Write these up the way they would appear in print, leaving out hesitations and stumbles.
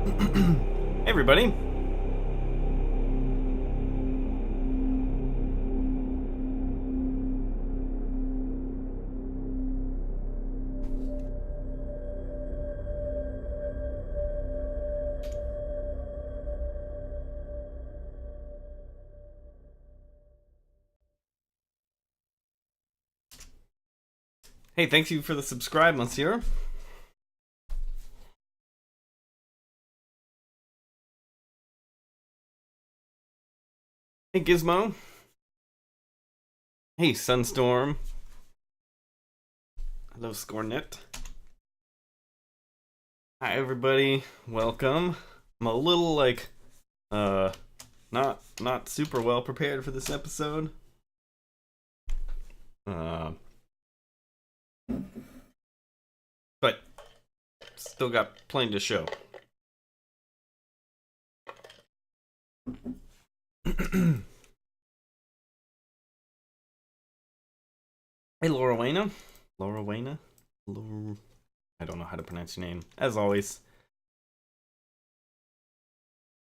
Hey everybody. Hey, thank you for the subscribe, Monsieur. Hey, Gizmo. Hey, Sunstorm. Hello, Scornet. Hi, everybody. Welcome. I'm a little uh, not super well prepared for this episode. But still got plenty to show. Hey, Laura Wayna. Laura Wayna. I don't know how to pronounce your name. As always.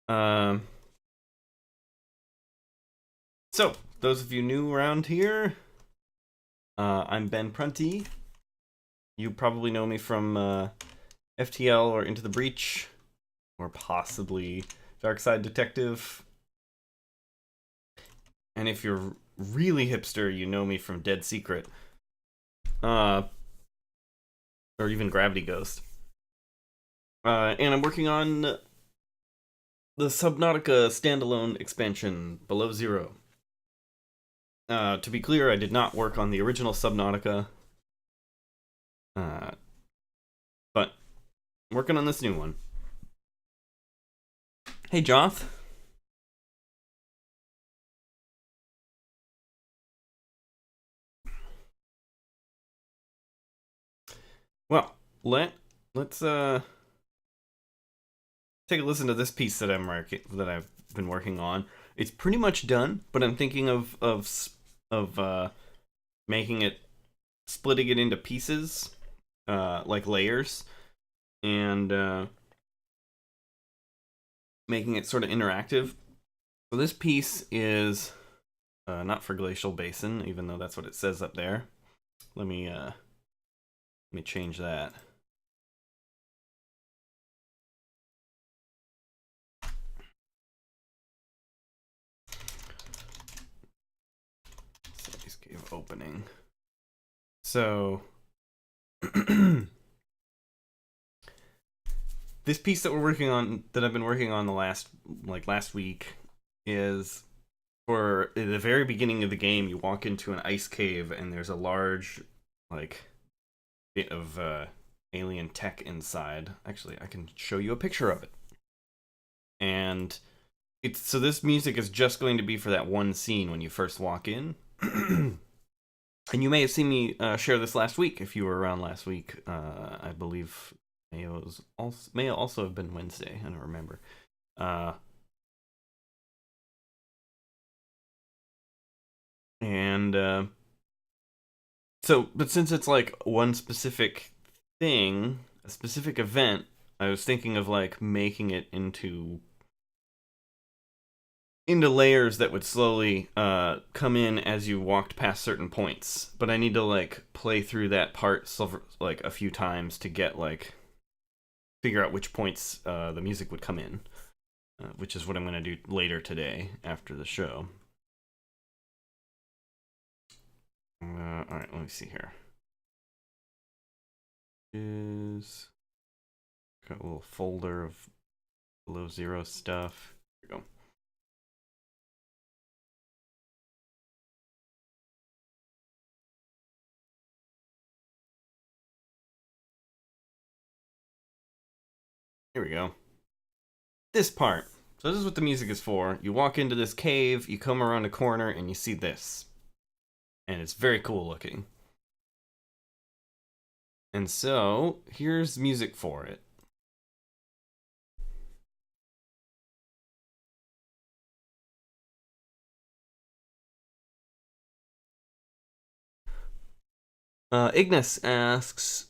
So, those of you new around here, I'm Ben Prunty. You probably know me from FTL or Into the Breach, or possibly Dark Side Detective. And if you're really hipster, you know me from Dead Secret. Or even Gravity Ghost. And I'm working on the Subnautica standalone expansion, Below Zero. To be clear, I did not work on the original Subnautica. But I'm working on this new one. Hey, Joth. Well, let's take a listen to this piece that I've been working on. It's pretty much done, but I'm thinking of making it, splitting it into pieces, like layers, and making it sort of interactive. So this piece is not for Glacial Basin, even though that's what it says up there. Let me change that. City's Cave opening. So this piece that I've been working on the last week, is for the very beginning of the game. You walk into an ice cave and there's a large bit of alien tech inside. Actually, I can show you a picture of it. And so this music is just going to be for that one scene when you first walk in. And you may have seen me share this last week if you were around last week. I believe may also have been Wednesday. I don't remember. But since it's like one specific thing, a specific event, I was thinking of making it into layers that would slowly come in as you walked past certain points. But I need to play through that part a few times to get figure out which points the music would come in, which is what I'm going to do later today after the show. All right, let me see here. Got a little folder of Below Zero stuff. Here we go. Here we go. This part. So this is what the music is for. You walk into this cave, you come around a corner, and you see this. And it's very cool looking. And so, here's music for it. Ignis asks,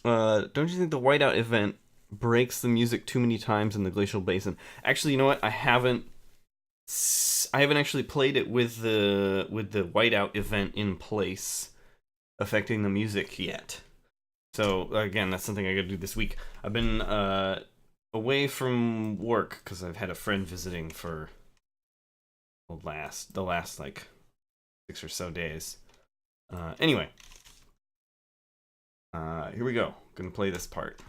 don't you think the whiteout event breaks the music too many times in the glacial basin. Actually, you know what? I haven't actually played it with the whiteout event in place affecting the music yet. So again, that's something I got to do this week. I've been away from work because I've had a friend visiting for the last like 6 or so days. Anyway, here we go. Gonna play this part.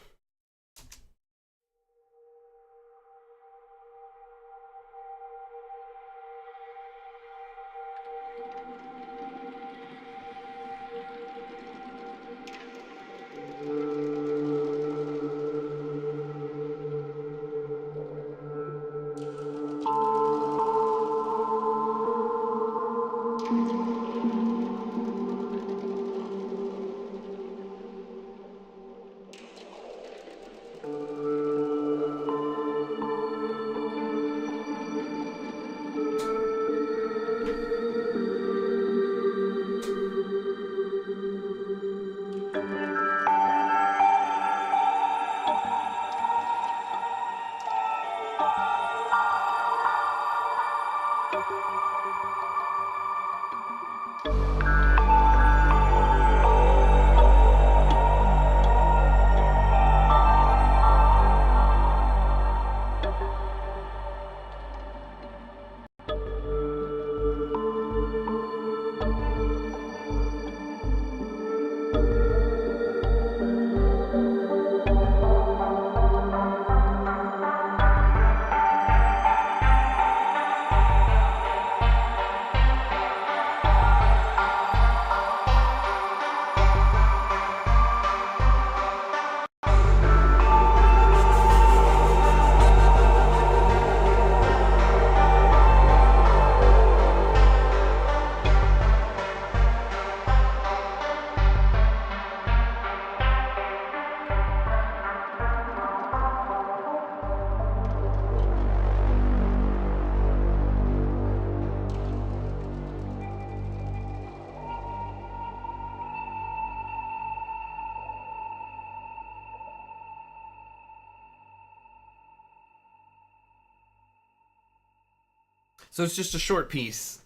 So it's just a short piece,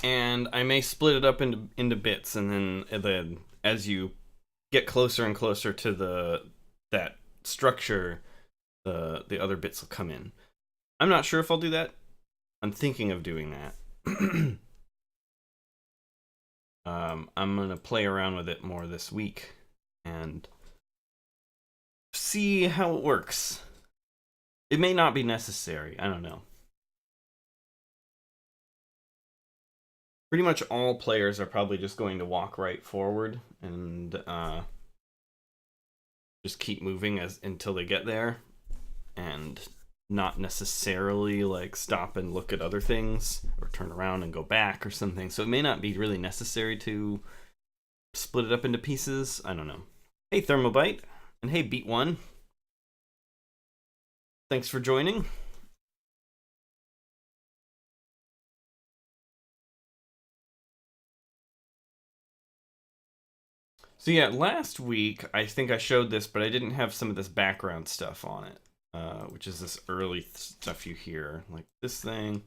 and I may split it up into bits, and then as you get closer and closer to that structure, the other bits will come in. I'm not sure if I'll do that. I'm thinking of doing that. I'm gonna play around with it more this week and see how it works. It may not be necessary. I don't know. Pretty much all players are probably just going to walk right forward and just keep moving until they get there, and not necessarily like stop and look at other things or turn around and go back or something. So it may not be really necessary to split it up into pieces. I don't know. Hey Thermobite, and hey Beat One. Thanks for joining. So yeah, last week I think I showed this, but I didn't have some of this background stuff on it, which is this early stuff you hear, like this thing.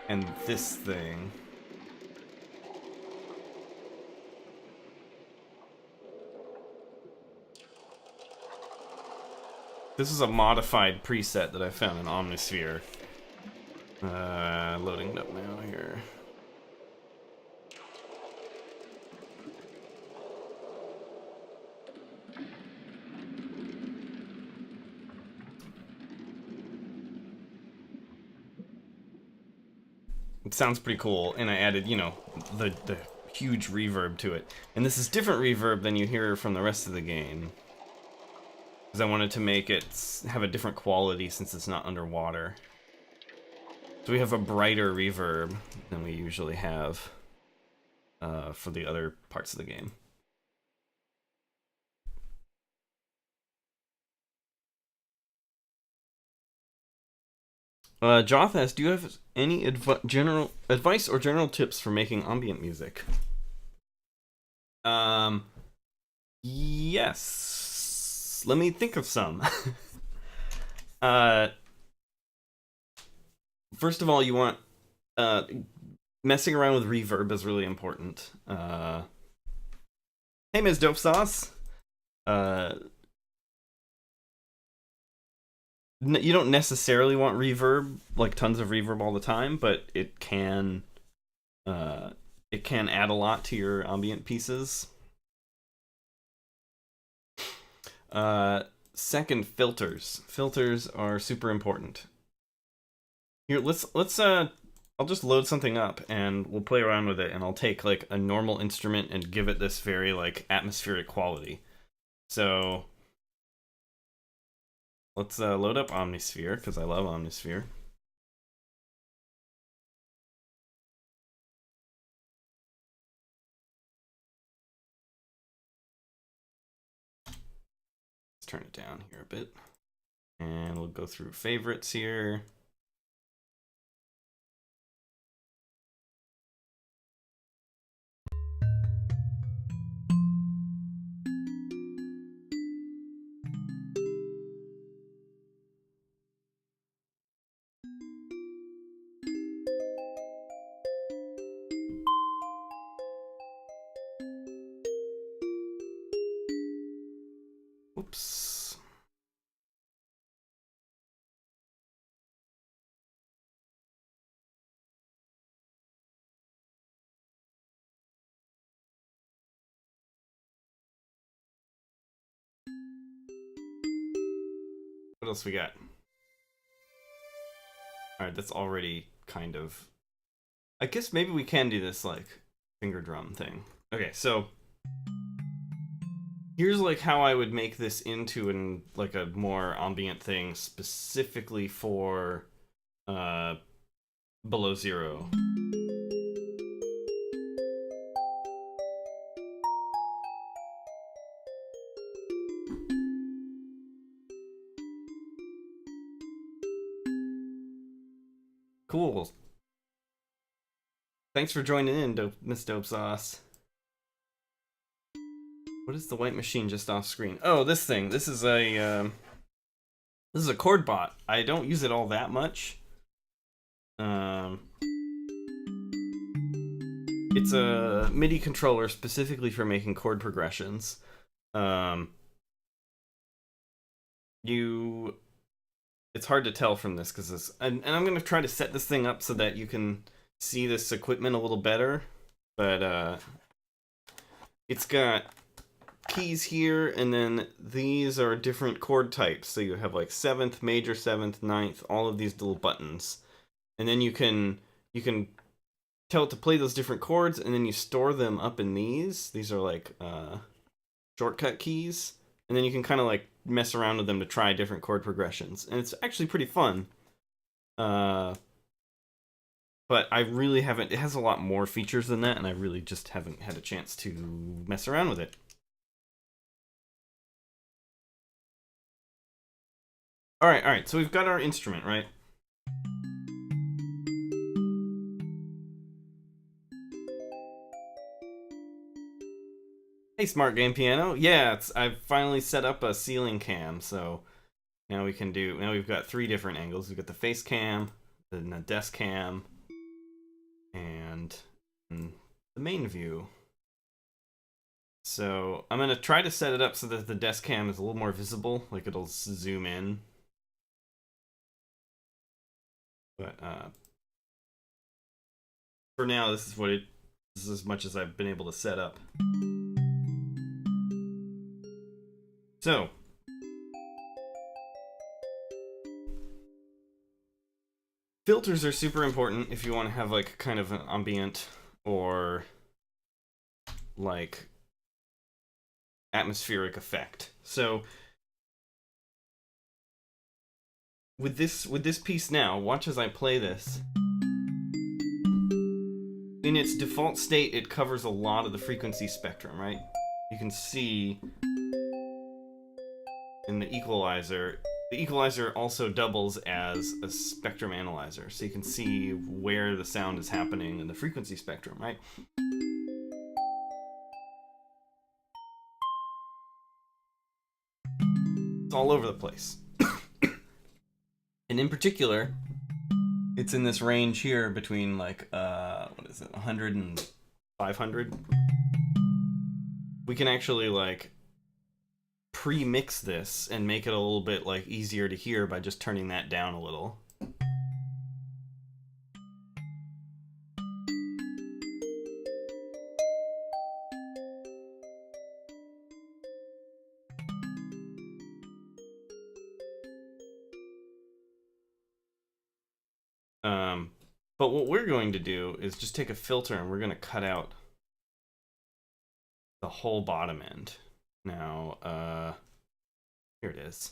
And this thing. This is a modified preset that I found in Omnisphere. Loading it up now here. It sounds pretty cool, and I added, you know, the huge reverb to it. And this is different reverb than you hear from the rest of the game, because I wanted to make it have a different quality since it's not underwater. So we have a brighter reverb than we usually have for the other parts of the game. Joth asks, do you have any general advice or general tips for making ambient music? Um, yes. Let me think of some. uh, First of all, you want messing around with reverb is really important. Hey, Ms. Dope Sauce. Uh, you don't necessarily want reverb, like tons of reverb all the time, but it can add a lot to your ambient pieces. Second, filters. Filters are super important. Here, let's I'll just load something up and we'll play around with it, and I'll take like a normal instrument and give it this very like atmospheric quality. So let's load up Omnisphere because I love Omnisphere. Let's turn it down here a bit, and we'll go through favorites here. Oops. What else we got? Alright, that's already kind of... I guess maybe we can do this, like, finger drum thing. Okay, so... here's, like, how I would make this into like, a more ambient thing specifically for, Below Zero. Cool. Thanks for joining in, Miss Dope Sauce. What is the white machine just off screen? Oh, this thing. This is a chord bot. I don't use it all that much. It's a MIDI controller specifically for making chord progressions. It's hard to tell from this because this, and I'm gonna try to set this thing up so that you can see this equipment a little better. But it's got keys here, and then these are different chord types. So you have like 7th, major 7th, 9th, all of these little buttons, and then you can tell it to play those different chords, and then you store them up in these. These are like shortcut keys, and then you can kind of like mess around with them to try different chord progressions, and it's actually pretty fun. But I really haven't. It has a lot more features than that, and I really just haven't had a chance to mess around with it. All right. So we've got our instrument, right? Hey, Smart Game Piano. Yeah, I've finally set up a ceiling cam, so now we can do. Now we've got 3 different angles. We've got the face cam, then the desk cam, and the main view. So I'm gonna try to set it up so that the desk cam is a little more visible, like it'll zoom in. But for now, this is as much as I've been able to set up. So filters are super important if you want to have like kind of an ambient or like atmospheric effect. So with this piece now, watch as I play this. In its default state, it covers a lot of the frequency spectrum, right? You can see in the equalizer, the equalizer also doubles as a spectrum analyzer, so you can see where the sound is happening in the frequency spectrum, right? It's all over the place. And in particular, it's in this range here between like what is it, 100 and 500. We can actually like pre-mix this and make it a little bit like easier to hear by just turning that down a little. But what we're going to do is just take a filter and we're going to cut out the whole bottom end. Now, here it is.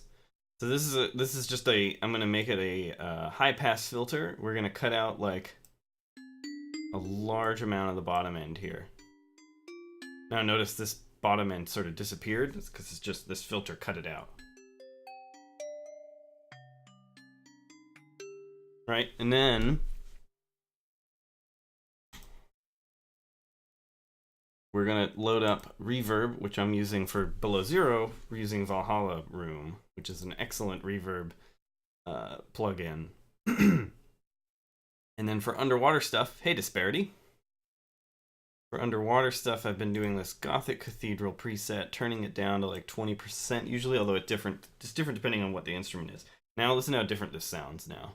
So this is just a, I'm going to make it a high pass filter. We're going to cut out like a large amount of the bottom end here. Now notice this bottom end sort of disappeared. It's because it's just this filter cut it out. Right, and then we're gonna load up reverb, which I'm using for below zero. We're using Valhalla Room, which is an excellent reverb plugin. And then for underwater stuff, hey Disparity. For underwater stuff, I've been doing this Gothic Cathedral preset, turning it down to like 20% usually, although it's different depending on what the instrument is. Now listen to how different this sounds now.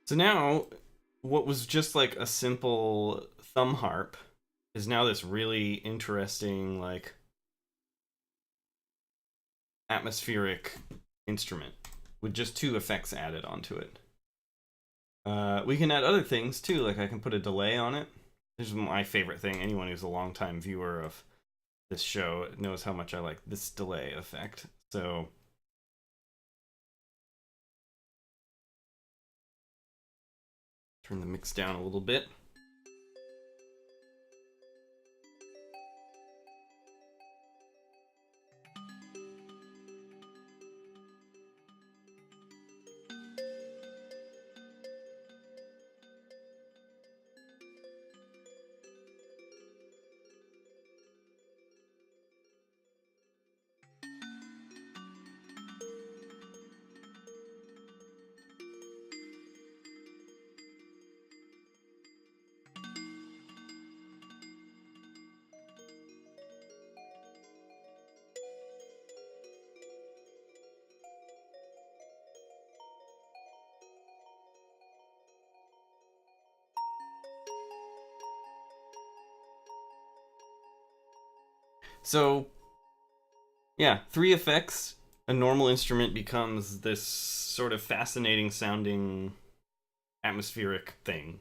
So now, what was just like a simple thumb harp is now this really interesting, like, atmospheric instrument with just 2 effects added onto it. We can add other things too, like I can put a delay on it. This is my favorite thing. Anyone who's a longtime viewer of this show knows how much I like this delay effect. So turn the mix down a little bit. So, yeah, 3 effects. A normal instrument becomes this sort of fascinating sounding atmospheric thing.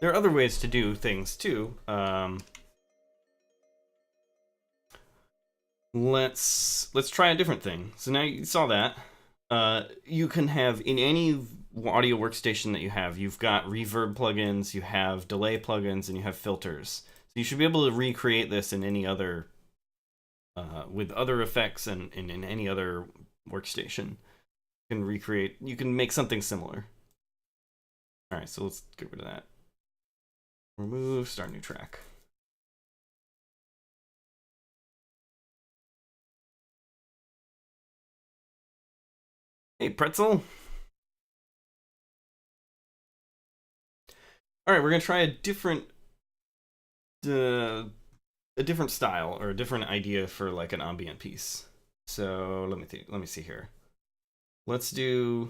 There are other ways to do things too. Let's try a different thing. So now you saw that. You can have in any audio workstation that you have, you've got reverb plugins, you have delay plugins, and you have filters. So you should be able to recreate this in any other, with other effects and in any other workstation. You can make something similar. All right, so let's get rid of that. Remove, start new track. Hey, Pretzel. All right, we're gonna try a different style or a different idea for like an ambient piece. So let me see here. Let's do.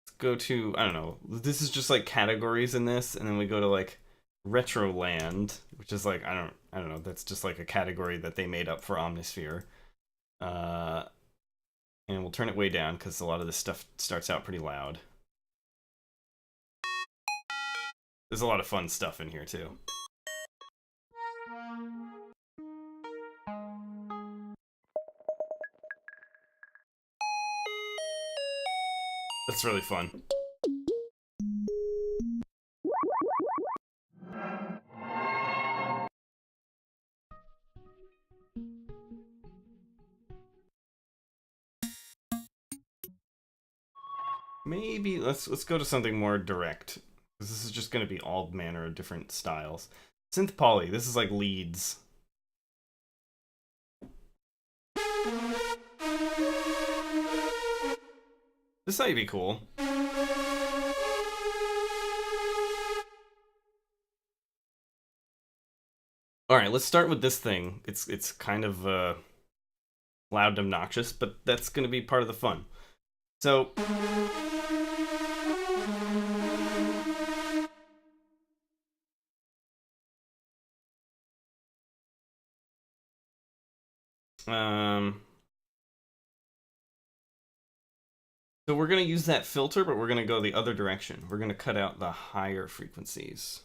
Let's go to, I don't know. This is just like categories in this, and then we go to like Retroland, which is like I don't know. That's just like a category that they made up for Omnisphere. Uh, and we'll turn it way down because a lot of this stuff starts out pretty loud. There's a lot of fun stuff in here too. That's really fun. Maybe let's go to something more direct. This is just going to be all manner of different styles. Synth poly. This is like leads. This might be cool. All right, let's start with this thing. It's kind of loud and obnoxious, but that's going to be part of the fun. So so we're going to use that filter, but we're going to go the other direction. We're going to cut out the higher frequencies.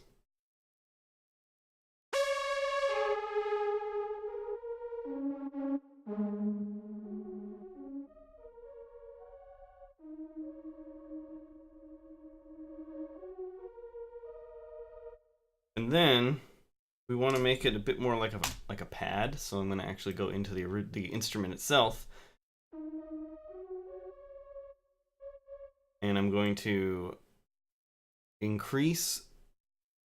And then we want to make it a bit more like a pad, so I'm going to actually go into the instrument itself. And I'm going to increase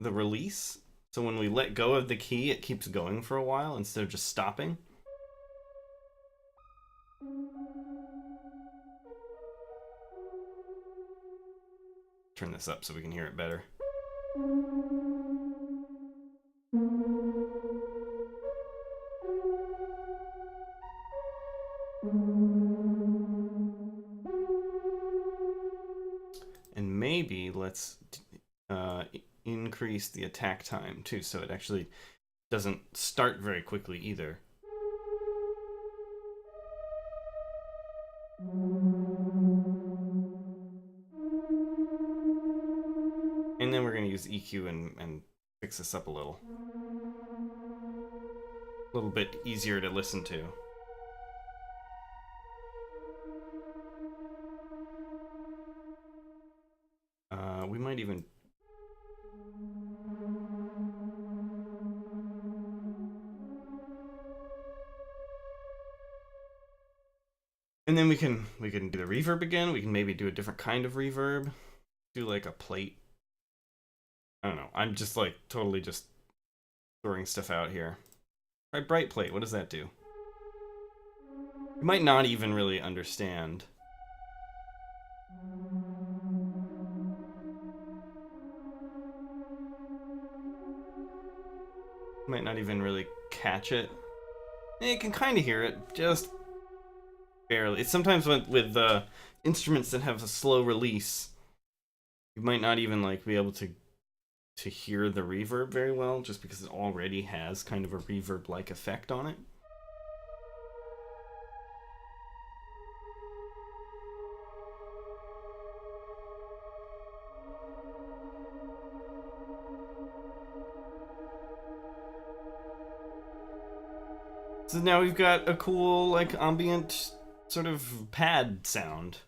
the release. So when we let go of the key, it keeps going for a while instead of just stopping. Turn this up so we can hear it better. And maybe let's increase the attack time too, so it actually doesn't start very quickly either. And then we're going to use EQ and fix this up a little. A little bit easier to listen to. We might even... And then we can do the reverb again. We can maybe do a different kind of reverb. Do like a plate. I don't know. I'm just like totally just throwing stuff out here. Try bright plate. What does that do? You might not even really understand. You might not even really catch it. You can kind of hear it, just barely. It's sometimes with instruments that have a slow release, you might not even like be able to hear the reverb very well, just because it already has kind of a reverb-like effect on it. So now we've got a cool, like, ambient sort of pad sound.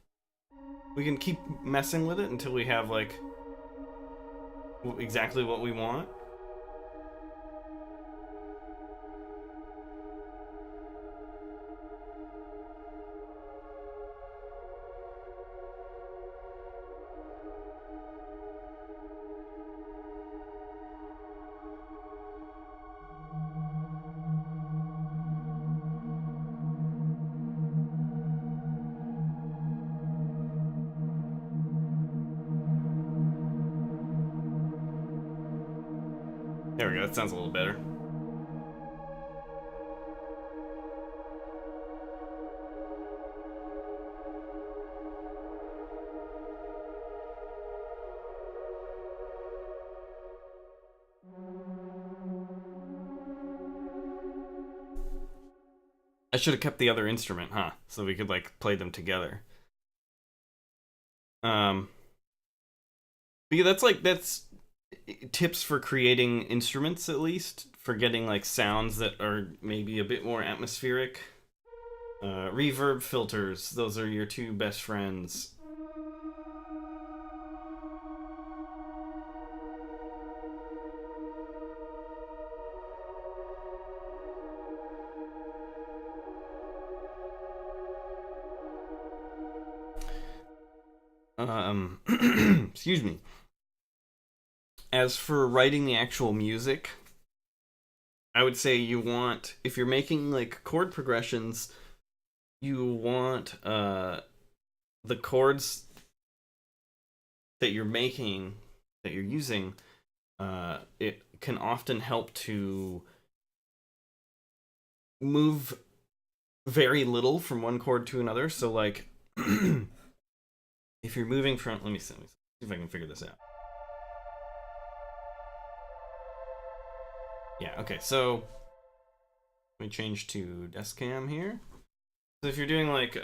We can keep messing with it until we have, like, exactly what we want. There we go, that sounds a little better. I should have kept the other instrument, huh? So we could like play them together. Um, but yeah, that's tips for creating instruments, at least for getting like sounds that are maybe a bit more atmospheric. Reverb filters, those are your two best friends. Excuse me. As for writing the actual music, I would say you want, if you're making like chord progressions, you want the chords that you're making, that you're using, it can often help to move very little from one chord to another. So like if you're moving from, let me see if I can figure this out. Yeah, okay, so let me change to desk cam here. So if you're doing like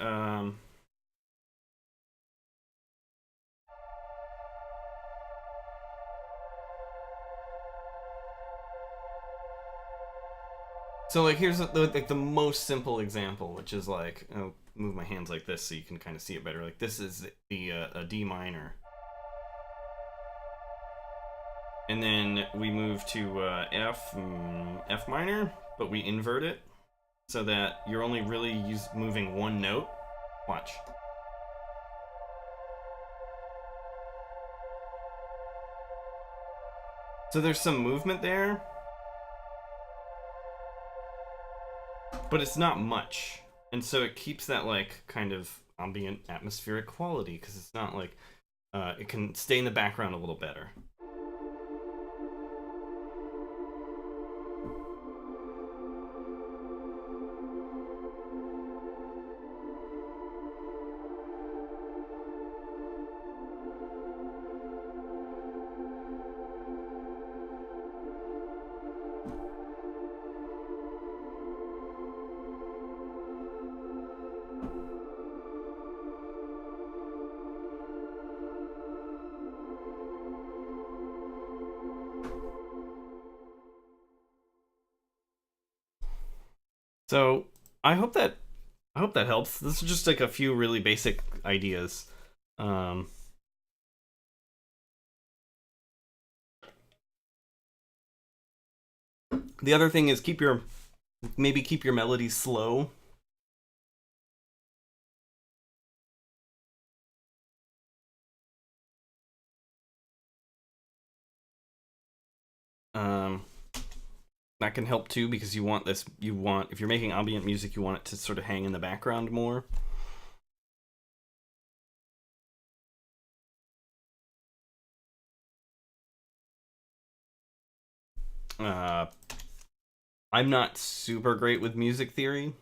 so like here's like the most simple example, which is like, I'll move my hands like this so you can kind of see it better. Like this is the a D minor, and then we move to F minor, but we invert it so that you're only really moving one note. Watch. So there's some movement there, but it's not much, and so it keeps that like kind of ambient atmospheric quality because it's not like it can stay in the background a little better. So I hope that helps. This is just like a few really basic ideas. Um, the other thing is maybe keep your melodies slow. Um, that can help too because if you're making ambient music, you want it to sort of hang in the background more. Uh, I'm not super great with music theory.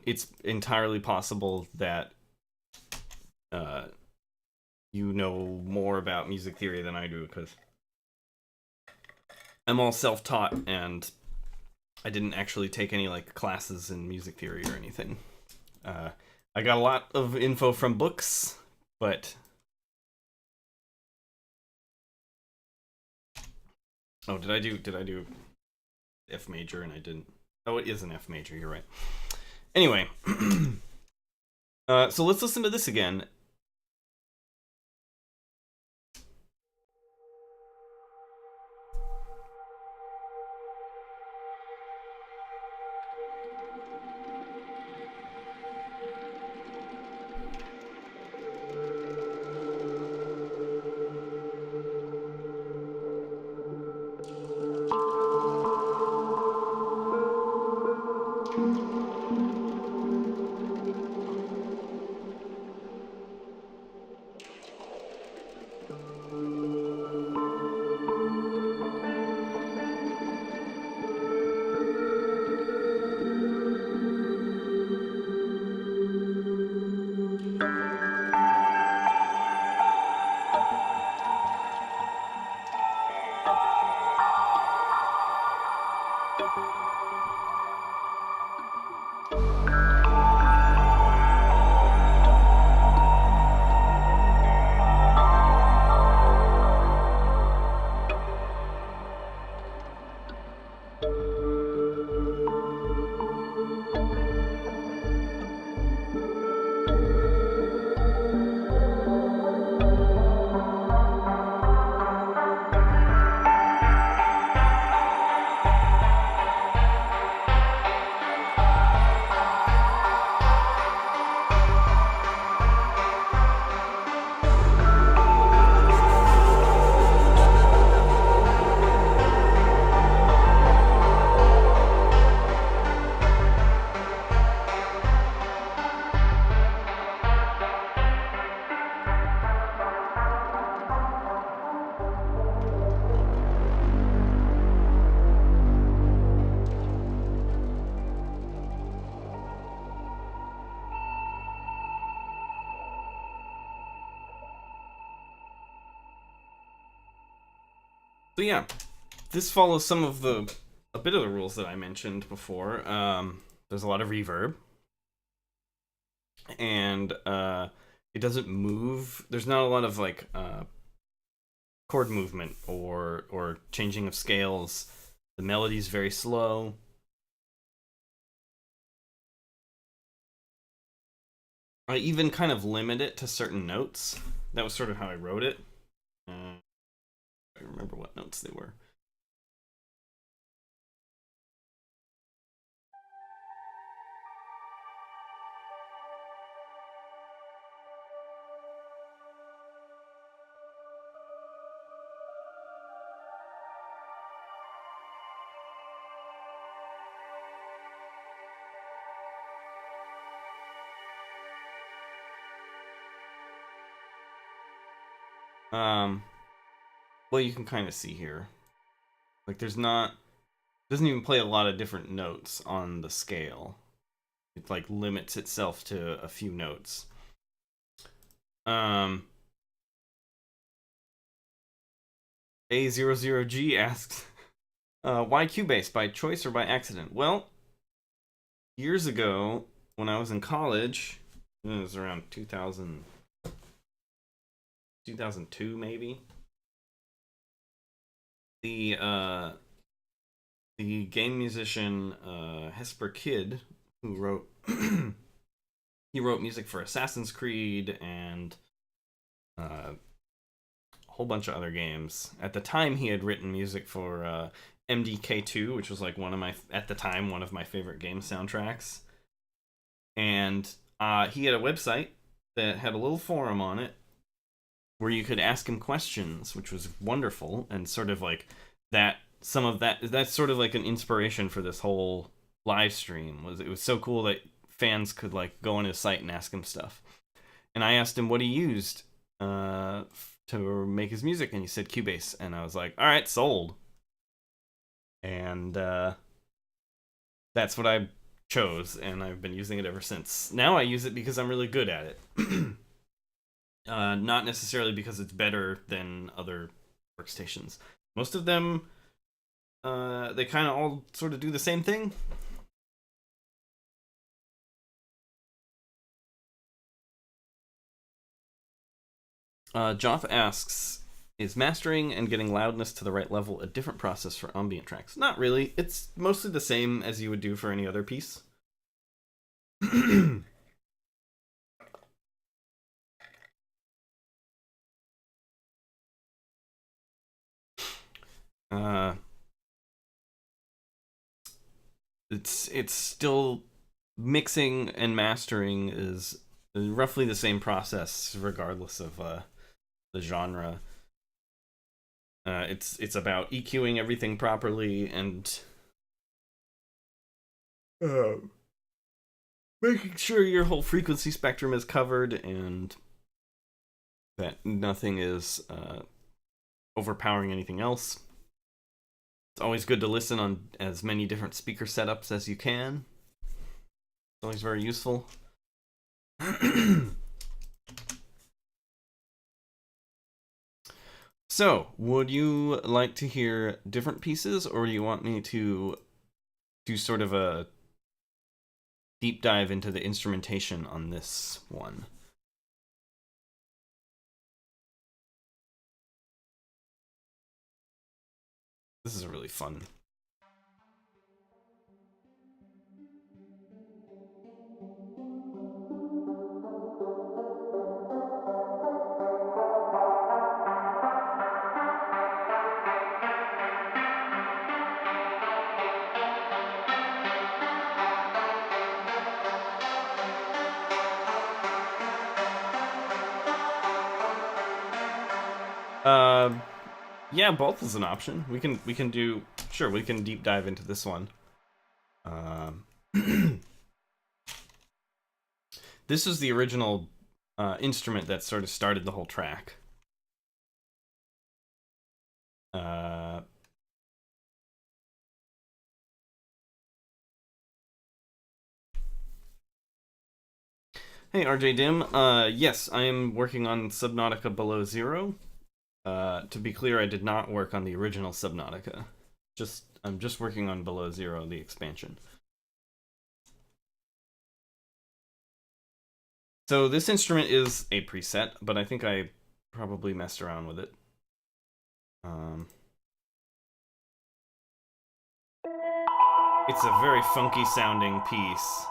It's entirely possible that uh, you know more about music theory than I do because I'm all self-taught and I didn't actually take any like classes in music theory or anything. I got a lot of info from books, but oh, did I do F major and I didn't? Oh, it is an F major. You're right. Anyway, so let's listen to this again. So yeah, this follows some of a bit of the rules that I mentioned before. There's a lot of reverb, and it doesn't move. There's not a lot of like chord movement or changing of scales. The melody's very slow. I even kind of limit it to certain notes. That was sort of how I wrote it. I remember what notes they were. Um, well, you can kind of see here. Like, there's not. It doesn't even play a lot of different notes on the scale. It like limits itself to a few notes. Um, A00G asks, why Cubase? By choice or by accident? Well, years ago, when I was in college, it was around 2002 maybe. The game musician Hesper Kidd, who wrote he wrote music for Assassin's Creed and a whole bunch of other games. At the time, he had written music for MDK2, which was like one of my favorite game soundtracks. And he had a website that had a little forum on it where you could ask him questions, which was wonderful, and sort of like that. That's sort of like an inspiration for this whole live stream. It was so cool that fans could like go on his site and ask him stuff. And I asked him what he used to make his music, and he said Cubase, and I was like, all right, sold. And that's what I chose, and I've been using it ever since. Now I use it because I'm really good at it. Not necessarily because it's better than other workstations. Most of them, they kind of all sort of do the same thing. Joff asks, is mastering and getting loudness to the right level a different process for ambient tracks? Not really. It's mostly the same as you would do for any other piece. It's still mixing and mastering is roughly the same process regardless of the genre. It's about EQing everything properly and making sure your whole frequency spectrum is covered and that nothing is overpowering anything else. It's always good to listen on as many different speaker setups as you can. It's always very useful. So, would you like to hear different pieces, or do you want me to do sort of a deep dive into the instrumentation on this one? This is a really fun. Yeah, both is an option. We can do sure. We can deep dive into this one. This is the original instrument that sort of started the whole track. Hey, RJ Dim. Yes, I am working on Subnautica Below Zero. To be clear, I did not work on the original Subnautica. I'm just working on Below Zero, the expansion. So this instrument is a preset, but I think I probably messed around with it. It's a very funky sounding piece.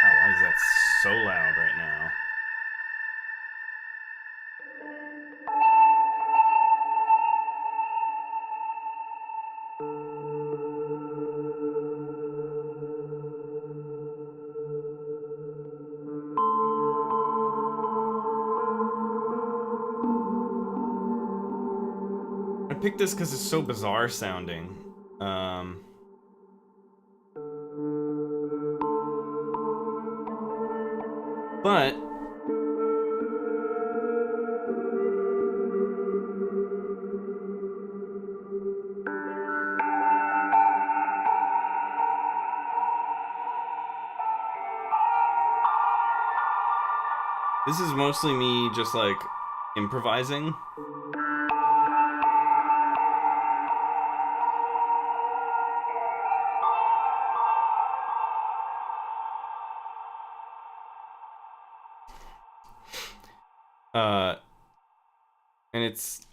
Wow, why is that so loud right now? I picked this because it's so bizarre sounding. But this is mostly me just like improvising. And it's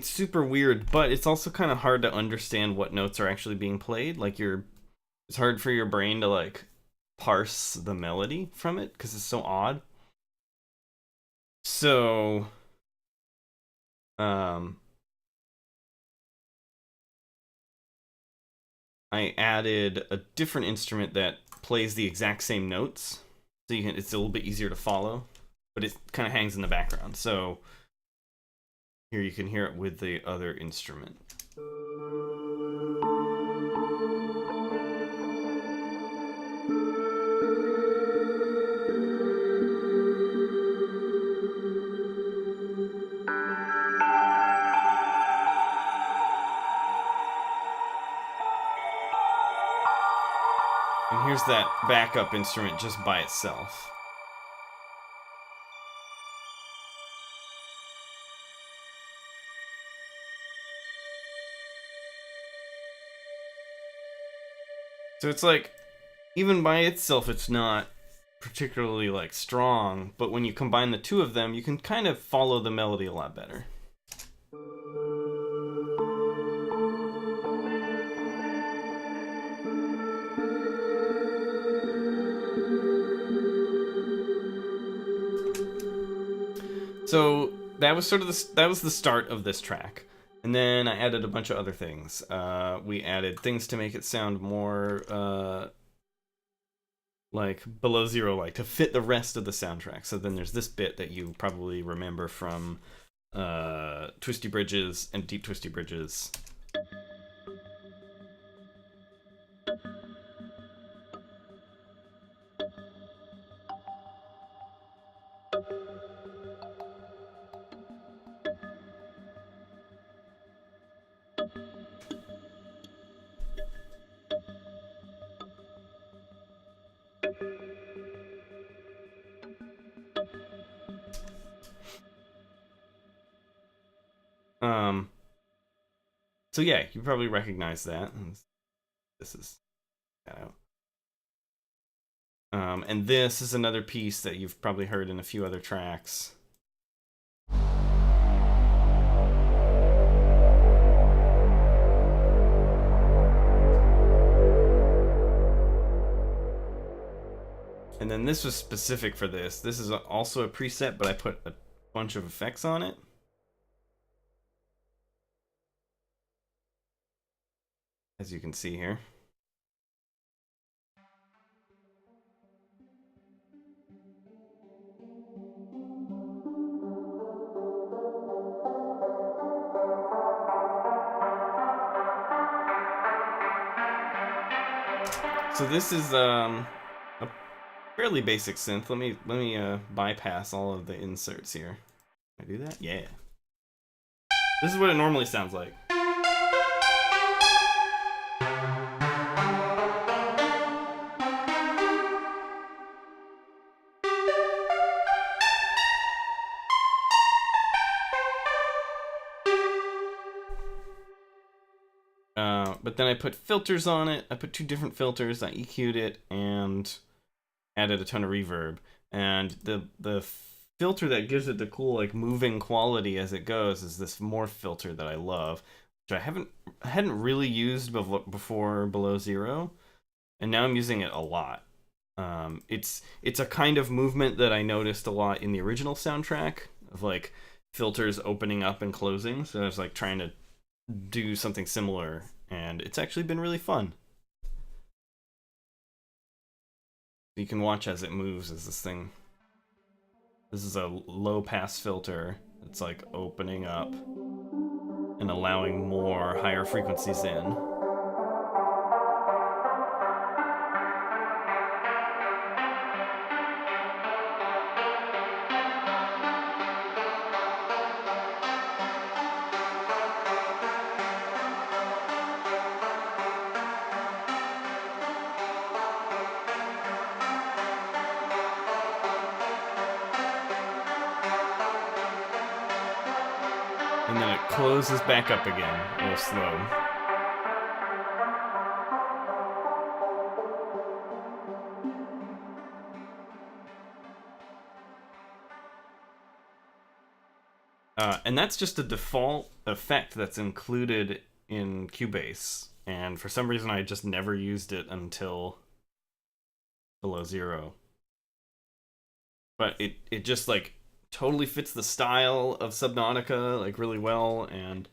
super weird, but it's also kind of hard to understand what notes are actually being played. Like it's hard for your brain to like parse the melody from it because it's so odd. So I added a different instrument that plays the exact same notes, so it's a little bit easier to follow, but it kind of hangs in the background. So here you can hear it with the other instrument. And here's that backup instrument just by itself. So it's like, even by itself, it's not particularly like strong, but when you combine the two of them, you can kind of follow the melody a lot better. So that was sort of that was the start of this track. And then I added a bunch of other things. We added things to make it sound more like Below Zero, like to fit the rest of the soundtrack. So then there's this bit that you probably remember from Twisty Bridges and Deep Twisty Bridges. So yeah, you probably recognize that. This is that out. And this is another piece that you've probably heard in a few other tracks. And then this was specific for this. This is also a preset, but I put a bunch of effects on it. As you can see here. So this is a fairly basic synth. Let me bypass all of the inserts here. Can I do that? Yeah. This is what it normally sounds like. But then I put filters on it. I put 2 different filters. I EQ'd it and added a ton of reverb. And the filter that gives it the cool like moving quality as it goes is this morph filter that I love, which I hadn't really used before Below Zero, and now I'm using it a lot. It's a kind of movement that I noticed a lot in the original soundtrack of like filters opening up and closing. So I was like trying to do something similar, and it's actually been really fun. You can watch as it moves as this thing. This is a low pass filter that's like opening up and allowing more higher frequencies in. And then it closes back up again, real slow. And that's just a default effect that's included in Cubase. And for some reason, I just never used it until Below Zero. But it just like totally fits the style of Subnautica like really well, and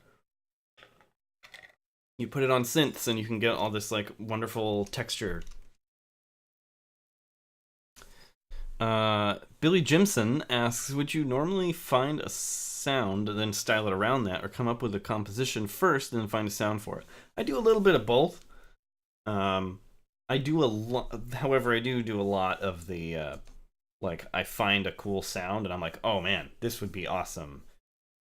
you put it on synths and you can get all this like wonderful texture. Billy Jimson asks, would you normally find a sound and then style it around that, or come up with a composition first and then find a sound for it? I do a little bit of both. I do a lot, however, I do a lot of the like I find a cool sound and I'm like, oh man, this would be awesome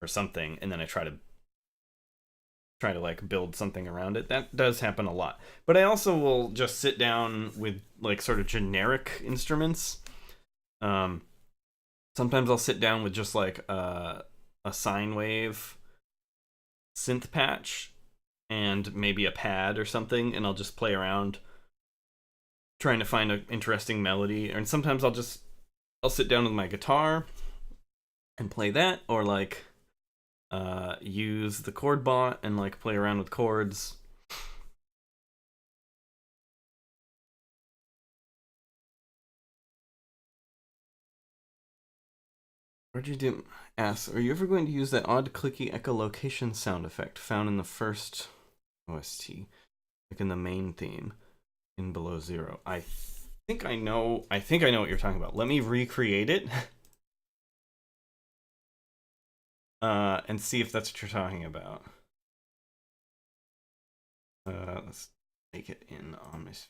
or something, and then I try to like build something around it. That does happen a lot. But I also will just sit down with like sort of generic instruments. Sometimes I'll sit down with just like a sine wave synth patch and maybe a pad or something, and I'll just play around trying to find an interesting melody. And sometimes I'll sit down with my guitar and play that, or like use the chord bot and like play around with chords. Where'd you do? Ask, are you ever going to use that odd clicky echolocation sound effect found in the first OST, like in the main theme in Below Zero? I think I know what you're talking about. Let me recreate it. And see if that's what you're talking about. Let's make it in Omnisphere.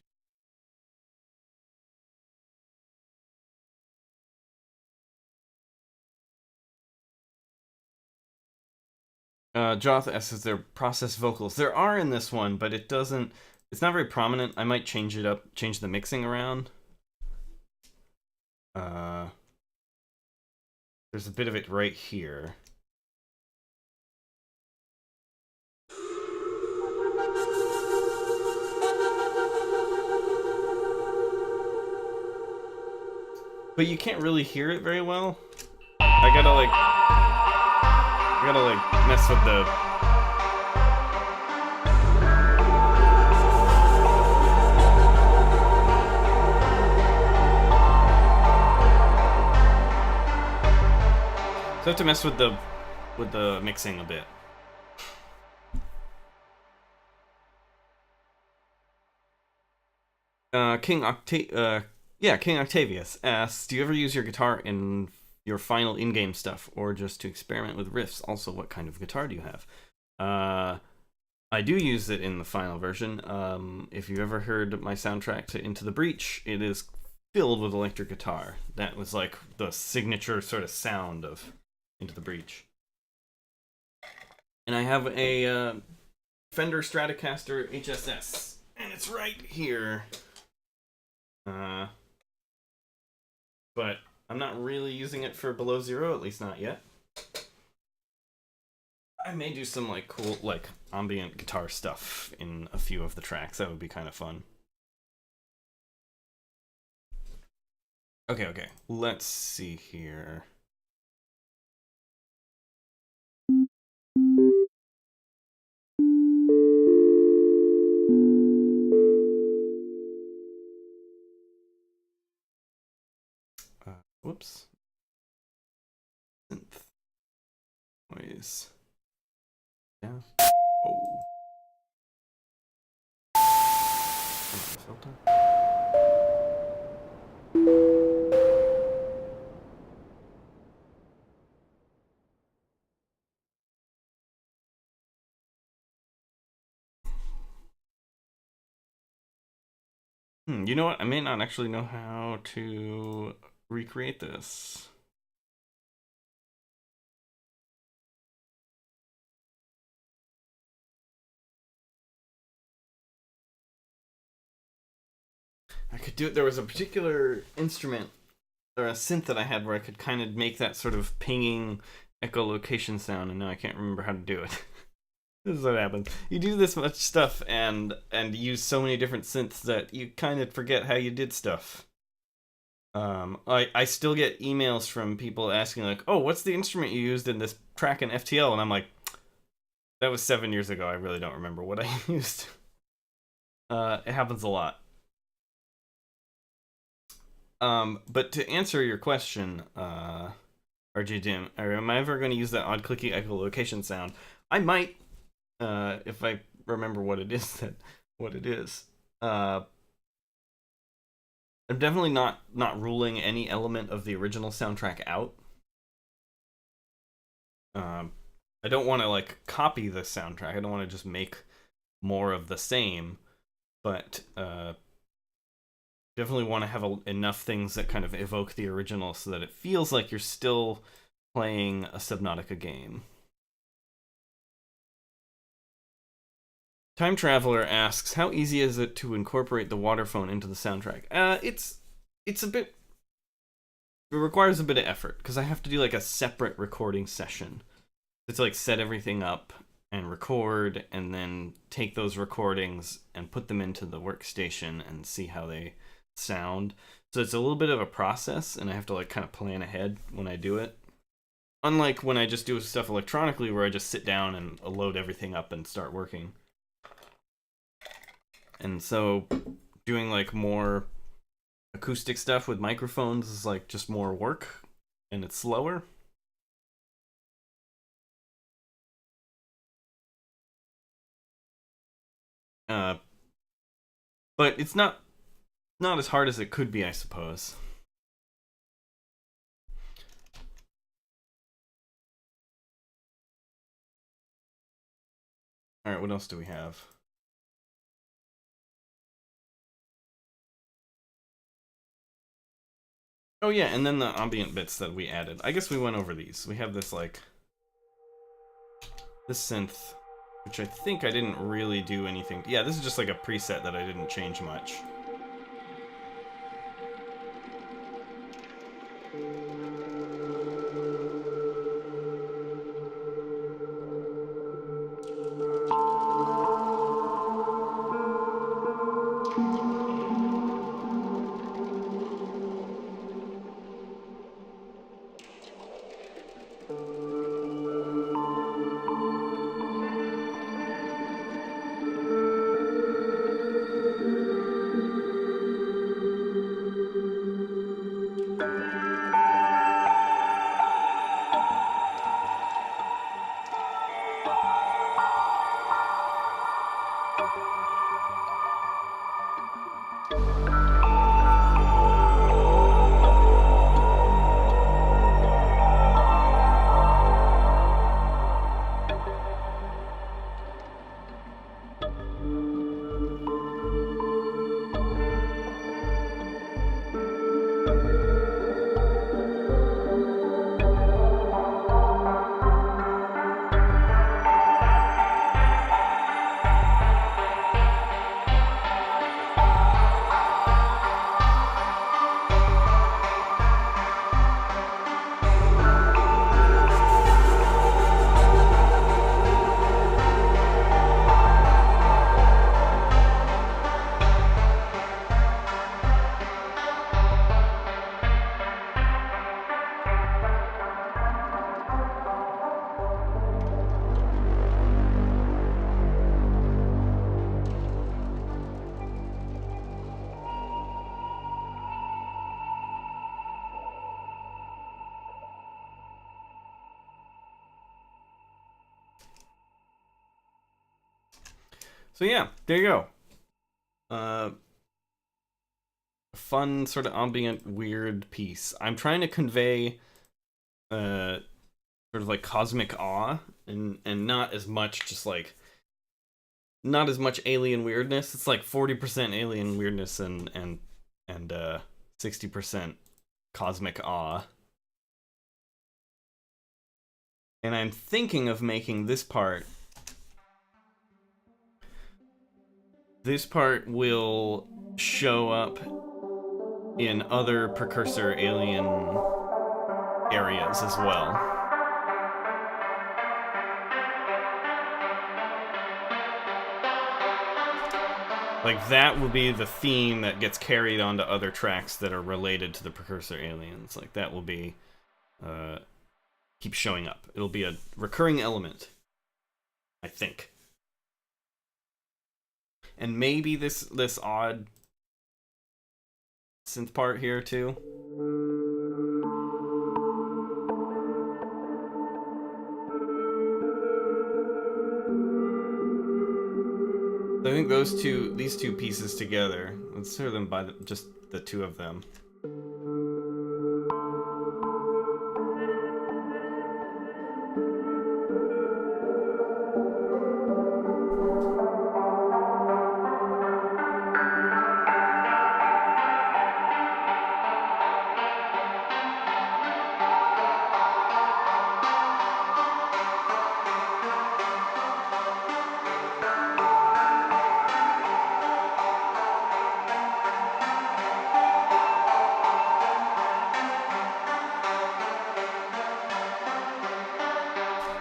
Joth asks, is there processed vocals? There are in this one, but it's not very prominent. I might change it up, change the mixing around. There's a bit of it right here. But you can't really hear it very well. I gotta mess with the... So I have to mess with the mixing a bit. King Octavius asks, do you ever use your guitar in your final in-game stuff, or just to experiment with riffs? Also, what kind of guitar do you have? I do use it in the final version. If you've ever heard my soundtrack to Into the Breach, it is filled with electric guitar. That was like the signature sort of sound of Into the Breach. And I have a Fender Stratocaster HSS, and it's right here. But I'm not really using it for Below Zero, at least not yet. I may do some like cool like ambient guitar stuff in a few of the tracks. That would be kind of fun. Okay. Let's see here. Whoops. Synth noise. Yeah. Oh. Filter. You know what? I may not actually know how to recreate this. I could do it. There was a particular instrument or a synth that I had where I could kind of make that sort of pinging echolocation sound, and now I can't remember how to do it. This is what happens. You do this much stuff and use so many different synths that you kind of forget how you did stuff. I still get emails from people asking like, "Oh, what's the instrument you used in this track in FTL?" And I'm like, "That was 7 years ago. I really don't remember what I used." It happens a lot. But to answer your question, RJ Dim, am I ever going to use that odd clicky echolocation sound? I might, if I remember what it is. I'm definitely not ruling any element of the original soundtrack out. I don't want to like copy the soundtrack. I don't want to just make more of the same, but definitely want to have enough things that kind of evoke the original so that it feels like you're still playing a Subnautica game. Time Traveler asks, how easy is it to incorporate the waterphone into the soundtrack? It's a bit... It requires a bit of effort, because I have to do like a separate recording session. It's like set everything up and record, and then take those recordings and put them into the workstation and see how they sound. So it's a little bit of a process, and I have to like kind of plan ahead when I do it. Unlike when I just do stuff electronically, where I just sit down and load everything up and start working. And so doing like more acoustic stuff with microphones is like just more work, and it's slower. But it's not as hard as it could be, I suppose. All right, what else do we have? Oh yeah, and then the ambient bits that we added. I guess we went over these. We have this like this synth, which I think I didn't really do anything. Yeah, this is just like a preset that I didn't change much. So yeah, there you go. Fun sort of ambient weird piece. I'm trying to convey sort of like cosmic awe and not as much just like not as much alien weirdness. It's like 40% alien weirdness and 60% cosmic awe. And I'm thinking of making this part. This part will show up in other precursor alien areas as well. Like, that will be the theme that gets carried onto other tracks that are related to the precursor aliens. Like, that will be, keep showing up. It'll be a recurring element, I think. And maybe this odd synth part here, too. I think these two pieces together, let's hear them by just the two of them.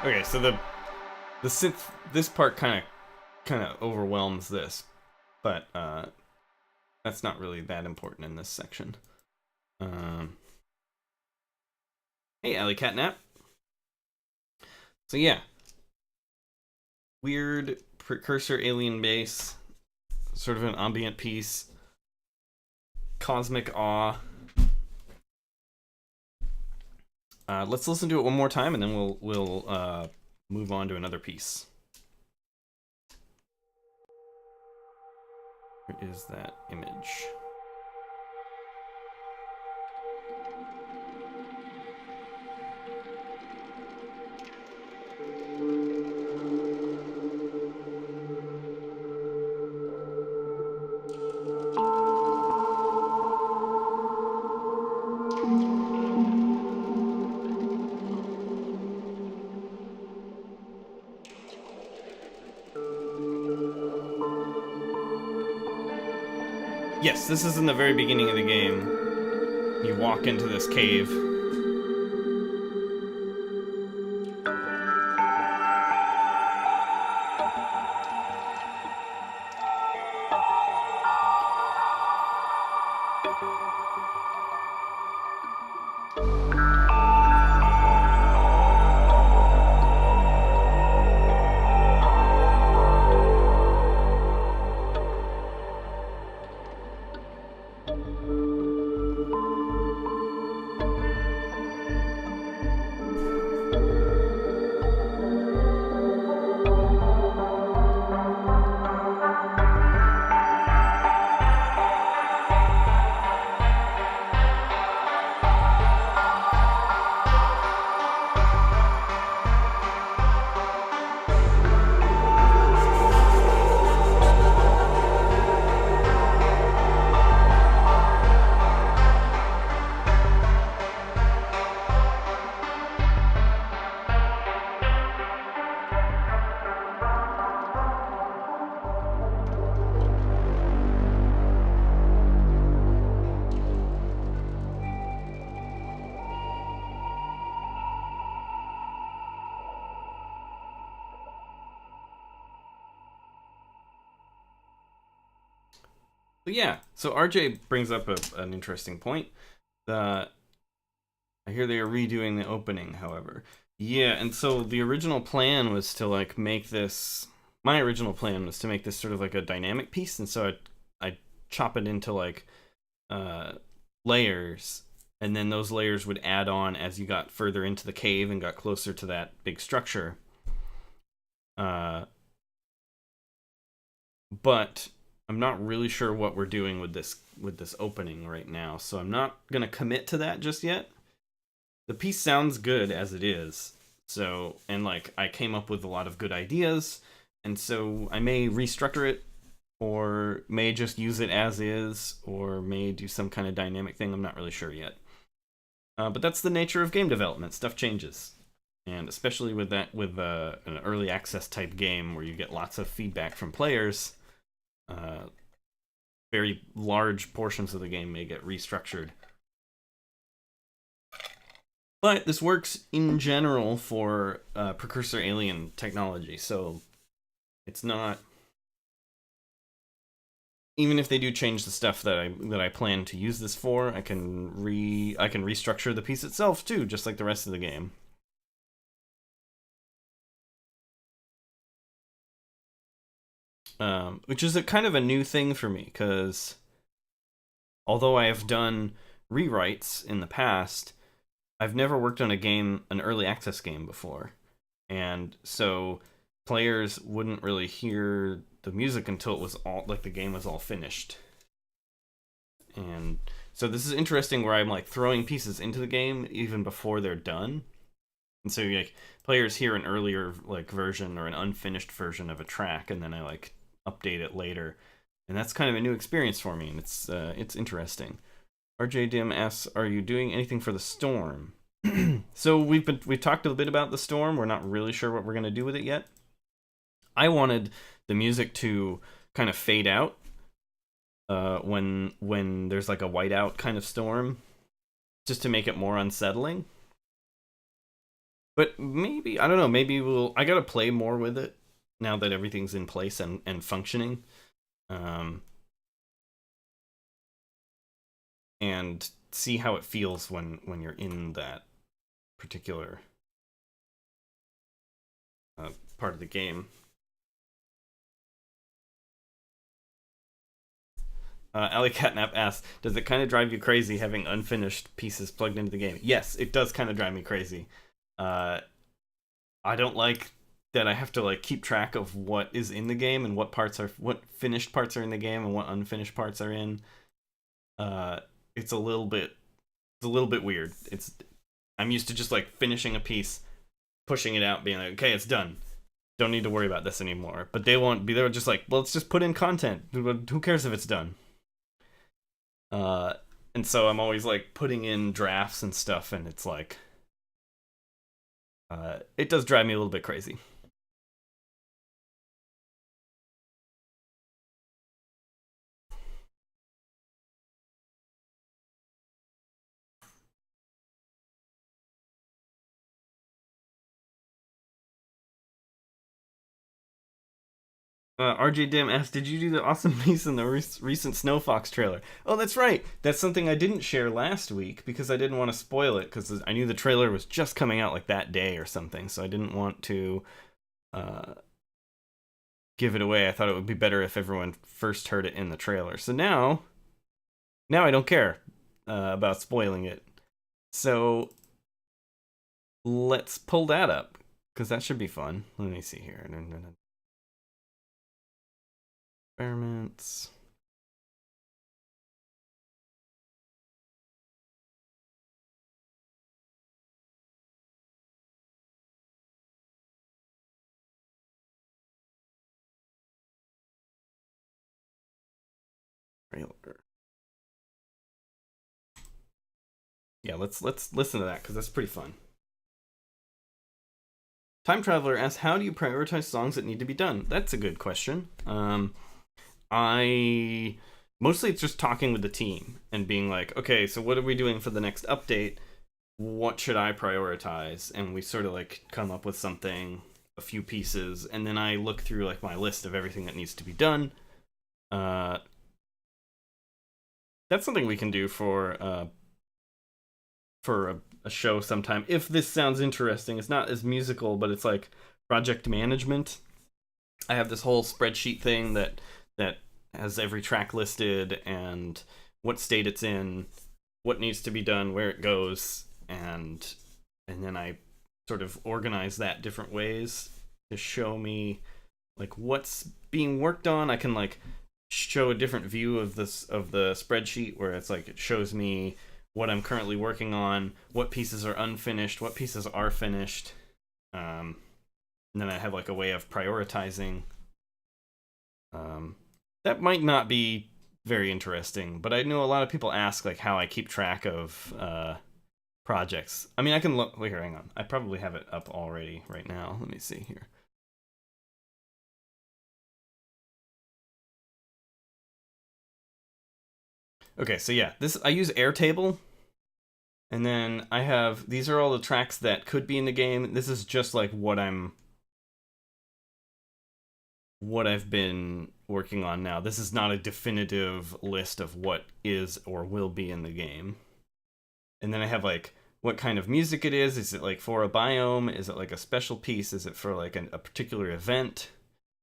Okay, so the synth, this part kind of overwhelms this, but that's not really that important in this section. Hey, Alley Catnap. So yeah, weird precursor alien base, sort of an ambient piece, cosmic awe. Let's listen to it one more time, and then we'll move on to another piece. Where is that image? Yes, this is in the very beginning of the game. You walk into this cave. But yeah, so RJ brings up an interesting point. I hear they are redoing the opening, however. Yeah, and so the original plan was to like make this. My original plan was to make this sort of like a dynamic piece, and so I chop it into like layers, and then those layers would add on as you got further into the cave and got closer to that big structure. but I'm not really sure what we're doing with this opening right now, so I'm not gonna commit to that just yet. The piece sounds good as it is, so, and like I came up with a lot of good ideas, and so I may restructure it, or may just use it as is, or may do some kind of dynamic thing. I'm not really sure yet. But that's the nature of game development. Stuff changes, and especially with an early access type game where you get lots of feedback from players, uh, very large portions of the game may get restructured. But this works in general for precursor alien technology, so it's not, even if they do change the stuff that I plan to use this for, I can restructure the piece itself too, just like the rest of the game. Which is a kind of a new thing for me, because although I have done rewrites in the past, I've never worked on an early access game before, and so players wouldn't really hear the music until it was all, like, the game was all finished. And so this is interesting, where I'm like throwing pieces into the game even before they're done, and so like players hear an earlier like version or an unfinished version of a track, and then I like update it later, and that's kind of a new experience for me, and it's interesting. RJ Dim asks, "Are you doing anything for the storm?" So we've talked a bit about the storm. We're not really sure what we're gonna do with it yet. I wanted the music to kind of fade out when there's like a whiteout kind of storm, just to make it more unsettling. But maybe, I don't know, maybe I gotta play more with it now that everything's in place and functioning. And see how it feels when you're in that particular part of the game. Ali Catnap asks, "Does it kind of drive you crazy having unfinished pieces plugged into the game?" Yes, it does kind of drive me crazy. I don't like that I have to like keep track of what is in the game and what finished parts are in the game and what unfinished parts are in. It's a little bit weird. I'm used to just like finishing a piece, pushing it out, being like, okay, it's done. Don't need to worry about this anymore. But they won't be. They're just like, well, let's just put in content. Who cares if it's done? And so I'm always like putting in drafts and stuff, and it's like, it does drive me a little bit crazy. RJ Dim asked, "Did you do the awesome piece in the recent Snow Fox trailer?" Oh, that's right. That's something I didn't share last week because I didn't want to spoil it, because I knew the trailer was just coming out like that day or something, so I didn't want to uh, give it away. I thought it would be better if everyone first heard it in the trailer. So now I don't care about spoiling it. So let's pull that up, because that should be fun. Let me see here. Experiments. Trailer. Yeah, let's listen to that, because that's pretty fun. Time Traveler asks, "How do you prioritize songs that need to be done?" That's a good question. I mostly it's just talking with the team and being like, okay, so what are we doing for the next update? What should I prioritize? And we sort of like come up with something, a few pieces, and then I look through like my list of everything that needs to be done. That's something we can do for a show sometime, if this sounds interesting. It's not as musical, but it's like project management. I have this whole spreadsheet thing that has every track listed and what state it's in, what needs to be done, where it goes, and then I sort of organize that different ways to show me like what's being worked on. I can like show a different view of this of the spreadsheet where it's like it shows me what I'm currently working on, what pieces are unfinished, what pieces are finished. And then I have like a way of prioritizing. That might not be very interesting, but I know a lot of people ask like how I keep track of projects. I mean, I can look. Wait here, hang on. I probably have it up already right now. Let me see here. Okay, so yeah, this I use Airtable, and then I have these are all the tracks that could be in the game. This is just like what I've been working on now. This is not a definitive list of what is or will be in the game. And then I have like what kind of music it is. Is it like for a biome? Is it like a special piece? Is it for like a particular event?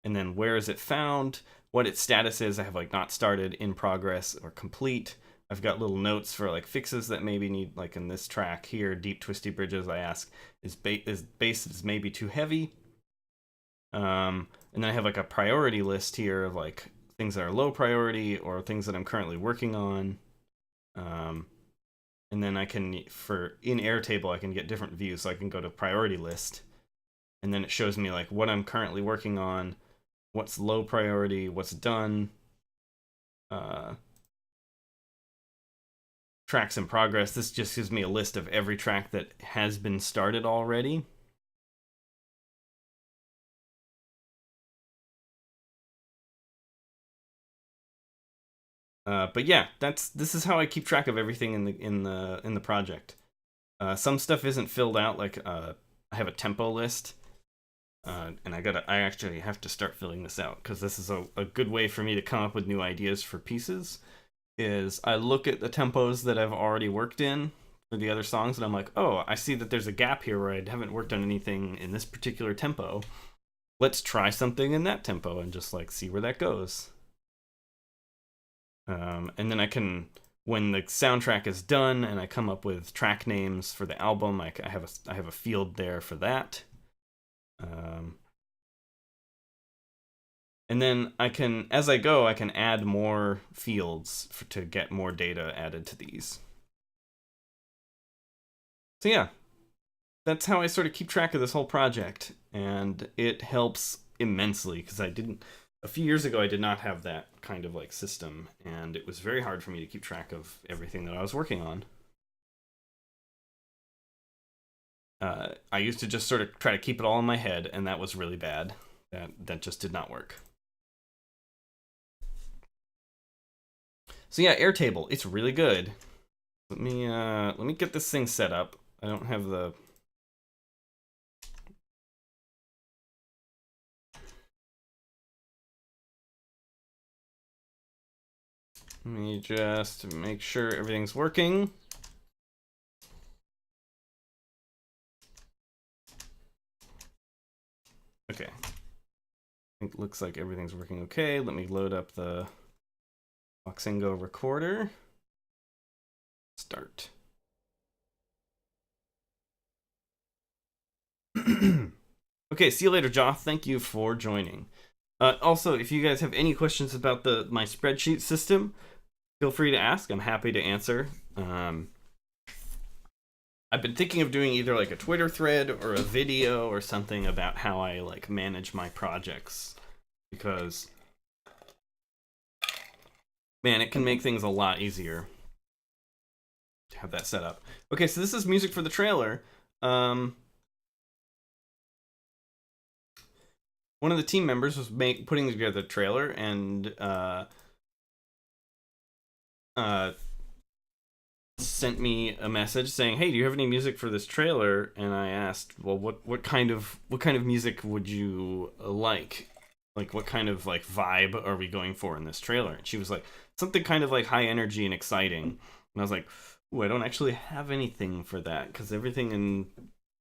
And then where is it found? What its status is. I have like not started, in progress, or complete. I've got little notes for like fixes that maybe need, like in this track here, deep twisty bridges. I ask is bass is maybe too heavy. And then I have like a priority list here of like things that are low priority or things that I'm currently working on. And then I can, for in Airtable, I can get different views. So I can go to priority list, and then it shows me like what I'm currently working on, what's low priority, what's done, tracks in progress. This just gives me a list of every track that has been started already. But yeah, this is how I keep track of everything in the project. Some stuff isn't filled out. Like I have a tempo list, and I actually have to start filling this out because this is a good way for me to come up with new ideas for pieces. Is I look at the tempos that I've already worked in for the other songs, and I'm like, oh, I see that there's a gap here where I haven't worked on anything in this particular tempo. Let's try something in that tempo and just like see where that goes. And then I can, when the soundtrack is done and I come up with track names for the album, I have a field there for that. And then I can, as I go, I can add more fields to get more data added to these. So yeah, that's how I sort of keep track of this whole project, and it helps immensely because I didn't a few years ago I did not have that kind of like system, and it was very hard for me to keep track of everything that I was working on. I used to just sort of try to keep it all in my head, and that was really bad. That just did not work. So yeah, Airtable, it's really good. Let me get this thing set up. I don't have the Let me just make sure everything's working. Okay. It looks like everything's working okay. Let me load up the Voxingo recorder. Start. Okay, see you later, Joth. Thank you for joining. Also, if you guys have any questions about my spreadsheet system, feel free to ask. I'm happy to answer. I've been thinking of doing either like a Twitter thread or a video or something about how I like manage my projects, because man, it can make things a lot easier to have that set up. Okay, so this is music for the trailer. One of the team members was putting together the trailer, and sent me a message saying, "Hey, do you have any music for this trailer?" And I asked, "Well, what kind of music would you like? Like, what kind of like vibe are we going for in this trailer?" And she was like, "Something kind of like high energy and exciting." And I was like, "Ooh, I don't actually have anything for that because everything in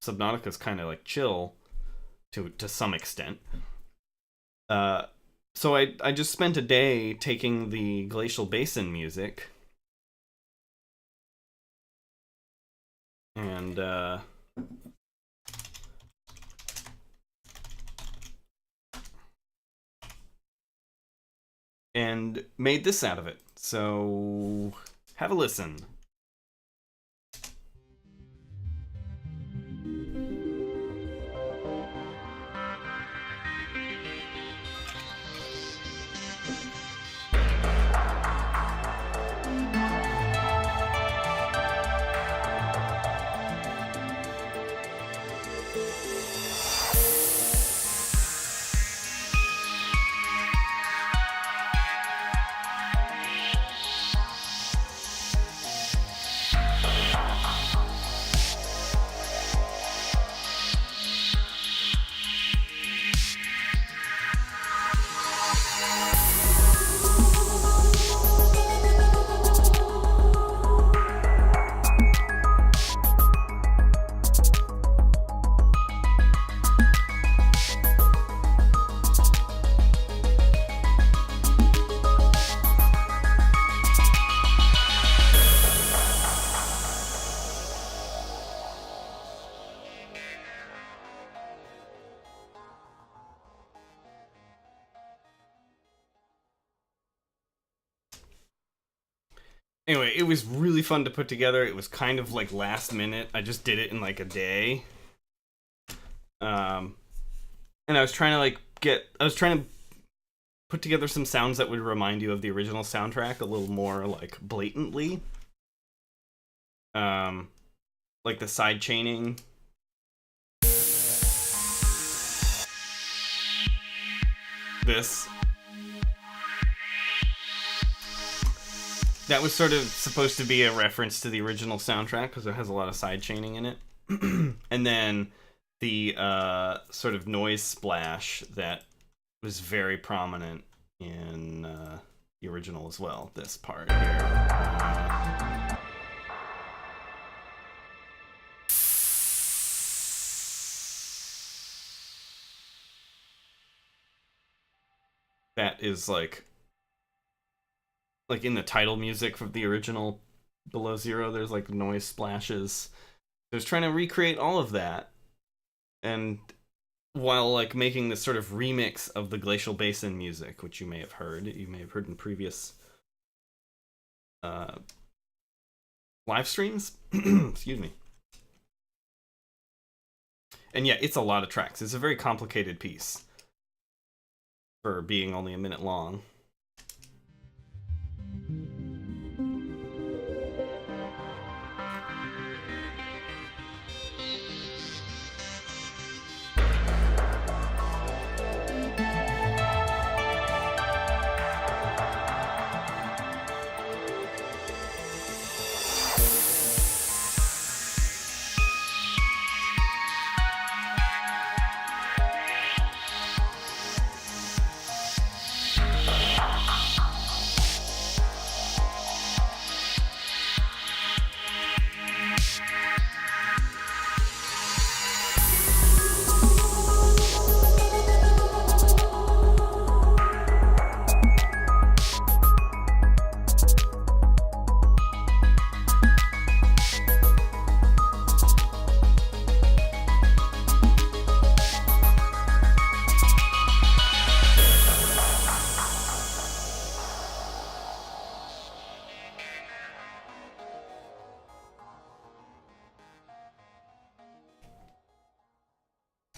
Subnautica is kind of like chill to some extent." So I just spent a day taking the Glacial Basin music and and made this out of it. So have a listen. Anyway, it was really fun to put together. It was kind of like last minute. I just did it in like a day. And I was trying to put together some sounds that would remind you of the original soundtrack a little more like blatantly. Like the side chaining. This. That was sort of supposed to be a reference to the original soundtrack because it has a lot of side chaining in it. And then the sort of noise splash that was very prominent in the original as well. This part here. That is like in the title music of the original Below Zero, there's like noise splashes. I was trying to recreate all of that, and while like making this sort of remix of the Glacial Basin music, which you may have heard in previous live streams. Excuse me. And yeah, it's a lot of tracks. It's a very complicated piece for being only a minute long.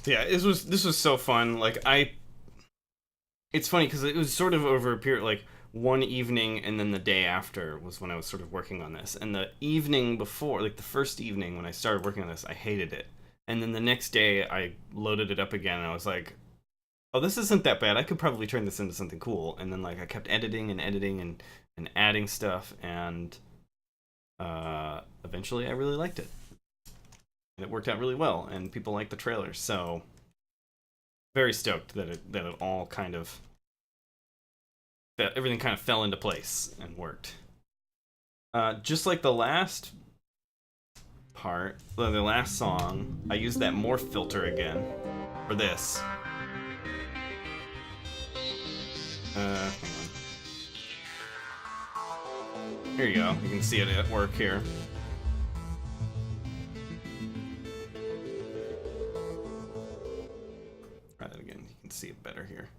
Yeah, this was so fun. Like it's funny because it was sort of over a period, like one evening and then the day after was when I was sort of working on this. And the evening before, like the first evening when I started working on this, I hated it. And then the next day I loaded it up again and I was like, oh, this isn't that bad. I could probably turn this into something cool. And then like I kept editing and adding stuff, and eventually I really liked it. And it worked out really well, and people liked the trailer, so very stoked that it all kind of, that everything kind of fell into place and worked. Just like the last part, the last song, I used that morph filter again for this. Hang on. Here you go. You can see it at work here. Try that again. You can see it better here.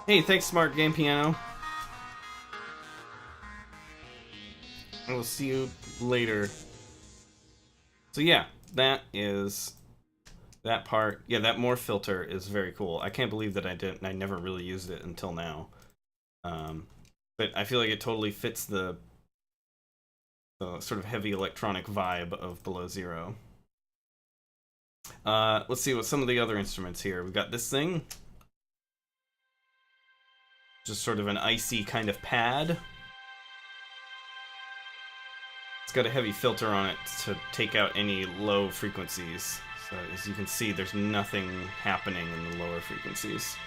Hey, thanks, Smart Game Piano. I will see you later. So yeah, that is that part. Yeah, that more filter is very cool. I can't believe that I never really used it until now. But I feel like it totally fits the sort of heavy electronic vibe of Below Zero. Let's see what some of the other instruments here. We've got this thing. Just sort of an icy kind of pad. It's got a heavy filter on it to take out any low frequencies. So as you can see, there's nothing happening in the lower frequencies.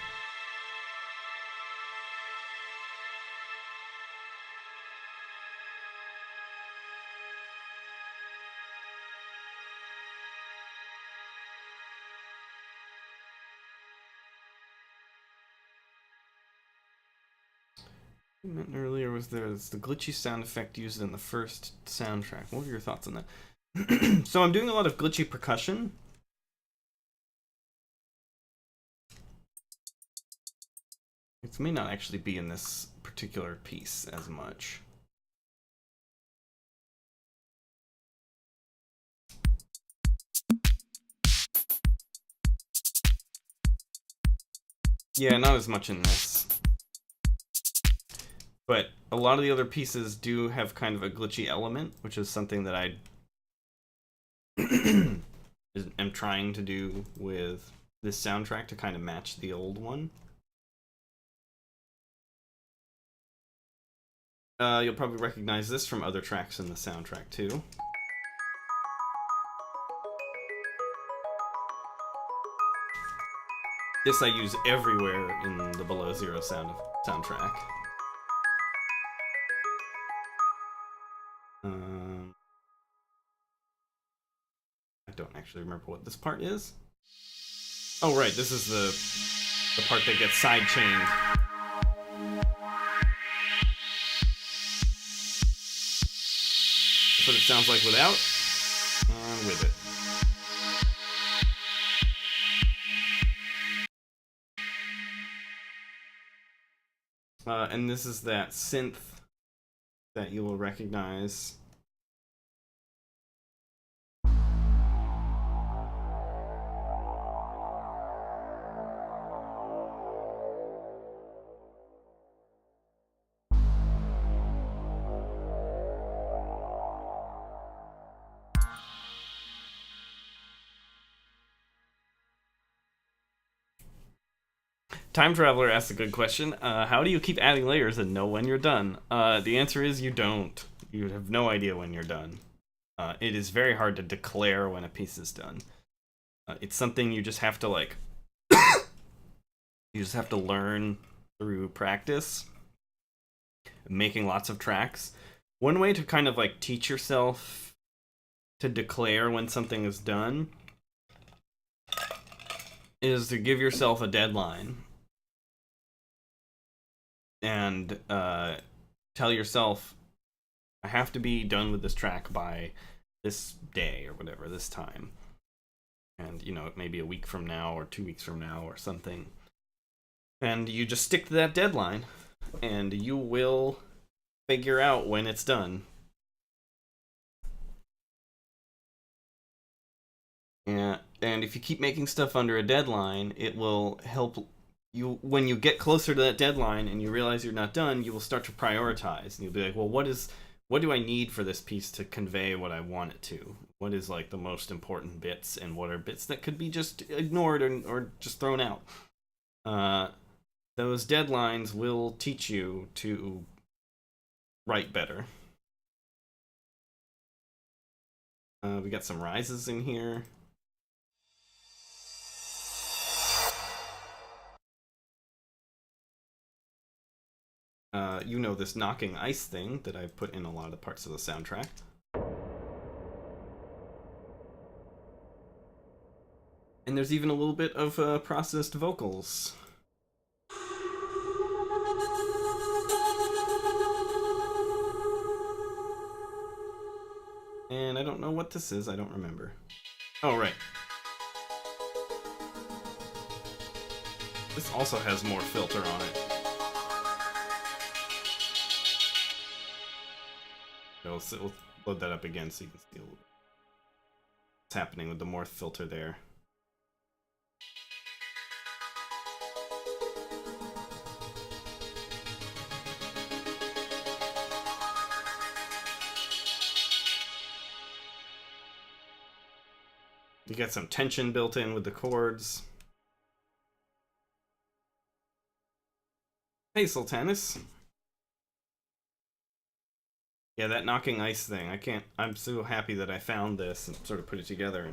I meant earlier was there's the glitchy sound effect used in the first soundtrack. What were your thoughts on that? So I'm doing a lot of glitchy percussion. It may not actually be in this particular piece as much. Yeah, not as much in this. But a lot of the other pieces do have kind of a glitchy element, which is something that I am trying to do with this soundtrack to kind of match the old one. You'll probably recognize this from other tracks in the soundtrack too. This I use everywhere in the Below Zero soundtrack. I don't actually remember what this part is. Oh right, this is the part that gets sidechained. That's what it sounds like without, and with it. And this is that synth that you will recognize. Time Traveler asks a good question. How do you keep adding layers and know when you're done? The answer is you don't. You have no idea when you're done. It is very hard to declare when a piece is done. It's something you just have to like... you just have to learn through practice. Making lots of tracks. One way to kind of like teach yourself to declare when something is done is to give yourself a deadline. And tell yourself, I have to be done with this track by this day or whatever, this time. And, you know, it may be a week from now or 2 weeks from now or something. And you just stick to that deadline, and you will figure out when it's done. Yeah, and if you keep making stuff under a deadline, it will help you. When you get closer to that deadline and you realize you're not done, you will start to prioritize, and you'll be like, well, what do I need for this piece to convey what I want it to? What is like the most important bits, and what are bits that could be just ignored or just thrown out? Those deadlines will teach you to write better. We got some rises in here. You know this knocking ice thing that I put in a lot of parts of the soundtrack. And there's even a little bit of processed vocals. And I don't know what this is, I don't remember. Oh, right. This also has more filter on it. We'll load that up again so you can see a little bit what's happening with the morph filter there. You got some tension built in with the chords. Hey, Sultanis. Yeah, that knocking ice thing. I'm so happy that I found this and sort of put it together.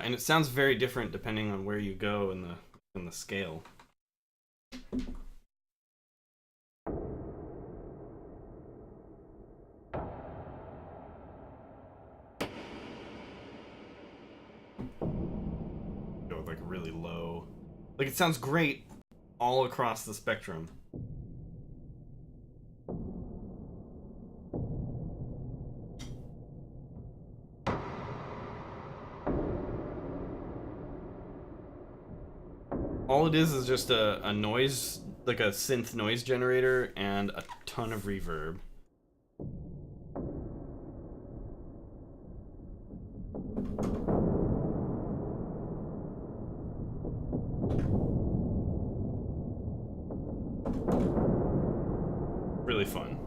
And it sounds very different depending on where you go in the scale. Go like really low. Like it sounds great all across the spectrum. All it is just a noise, like a synth noise generator and a ton of reverb. Really fun.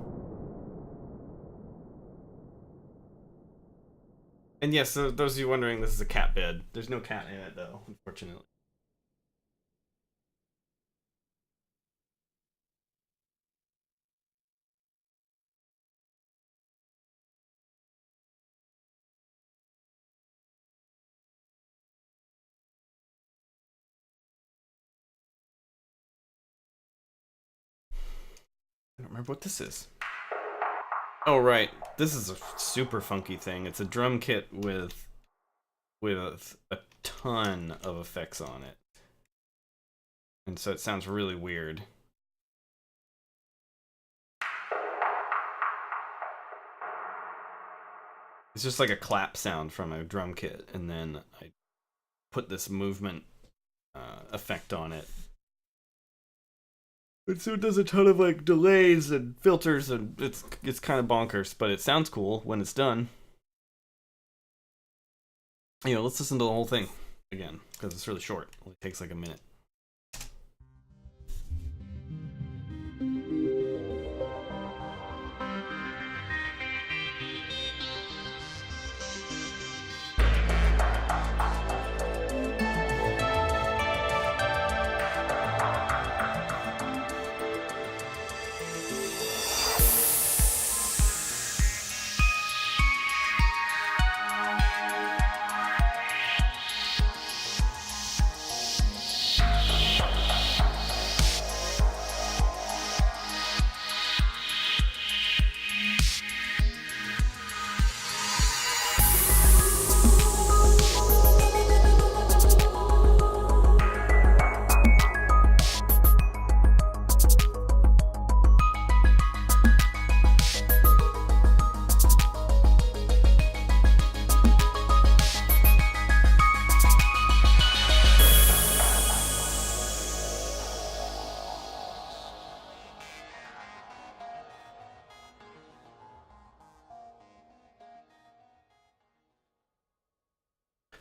And yes, so those of you wondering, this is a cat bed. There's no cat in it though, unfortunately. I don't remember what this is. Oh right, this is a super funky thing. It's a drum kit with a ton of effects on it, and so it sounds really weird. It's just like a clap sound from a drum kit, and then I put this movement effect on it. And so it does a ton of like delays and filters, and it's kind of bonkers, but it sounds cool when it's done. You know, let's listen to the whole thing again because it's really short. It only takes like a minute.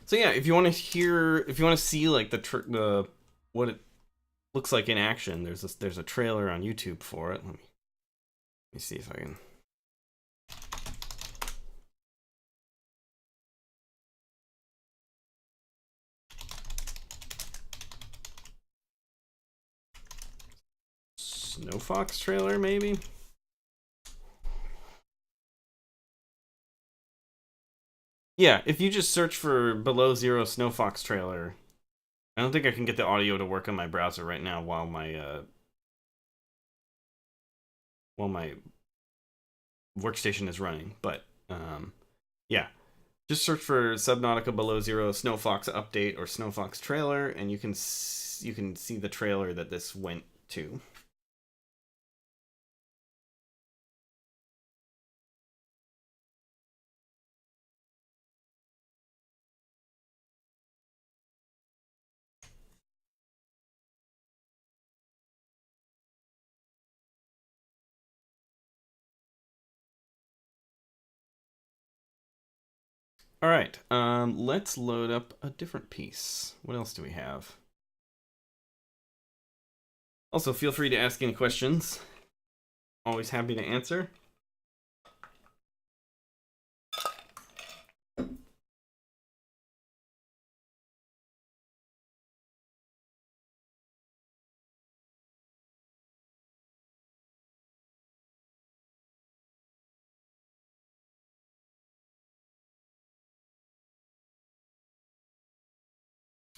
So yeah, if you want to see like the what it looks like in action, there's a trailer on YouTube for it. Let me see if I can. Snow Fox trailer, maybe? Yeah, if you just search for Below Zero Snow Fox trailer, I don't think I can get the audio to work on my browser right now while my workstation is running. But yeah, just search for Subnautica Below Zero Snow Fox update or Snow Fox trailer, and you can see the trailer that this went to. All right, let's load up a different piece. What else do we have? Also, feel free to ask any questions. Always happy to answer.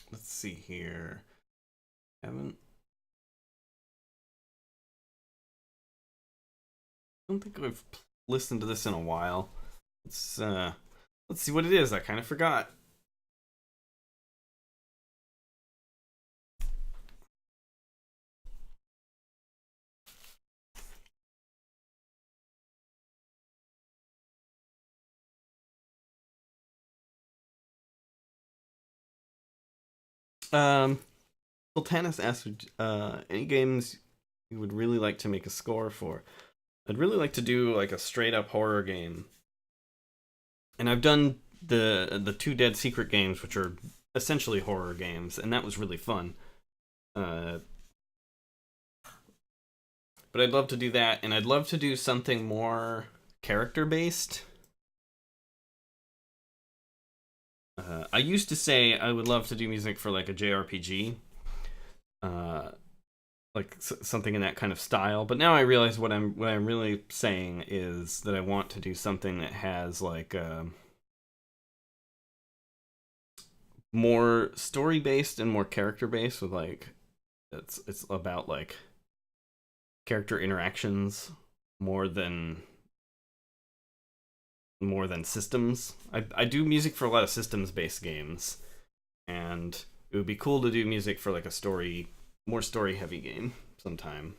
Let's see here. Haven't. I don't think I've listened to this in a while. Let's see what it is. I kind of forgot. Sultanis asked, any games you would really like to make a score for? I'd really like to do like a straight up horror game. And I've done the two Dead Secret games, which are essentially horror games, and that was really fun. But I'd love to do that, and I'd love to do something more character based. I used to say I would love to do music for like a JRPG, like something in that kind of style. But now I realize what I'm really saying is that I want to do something that has like more story based and more character based, with like it's about like character interactions more than systems. I do music for a lot of systems based games, and it would be cool to do music for like a more story heavy game sometime.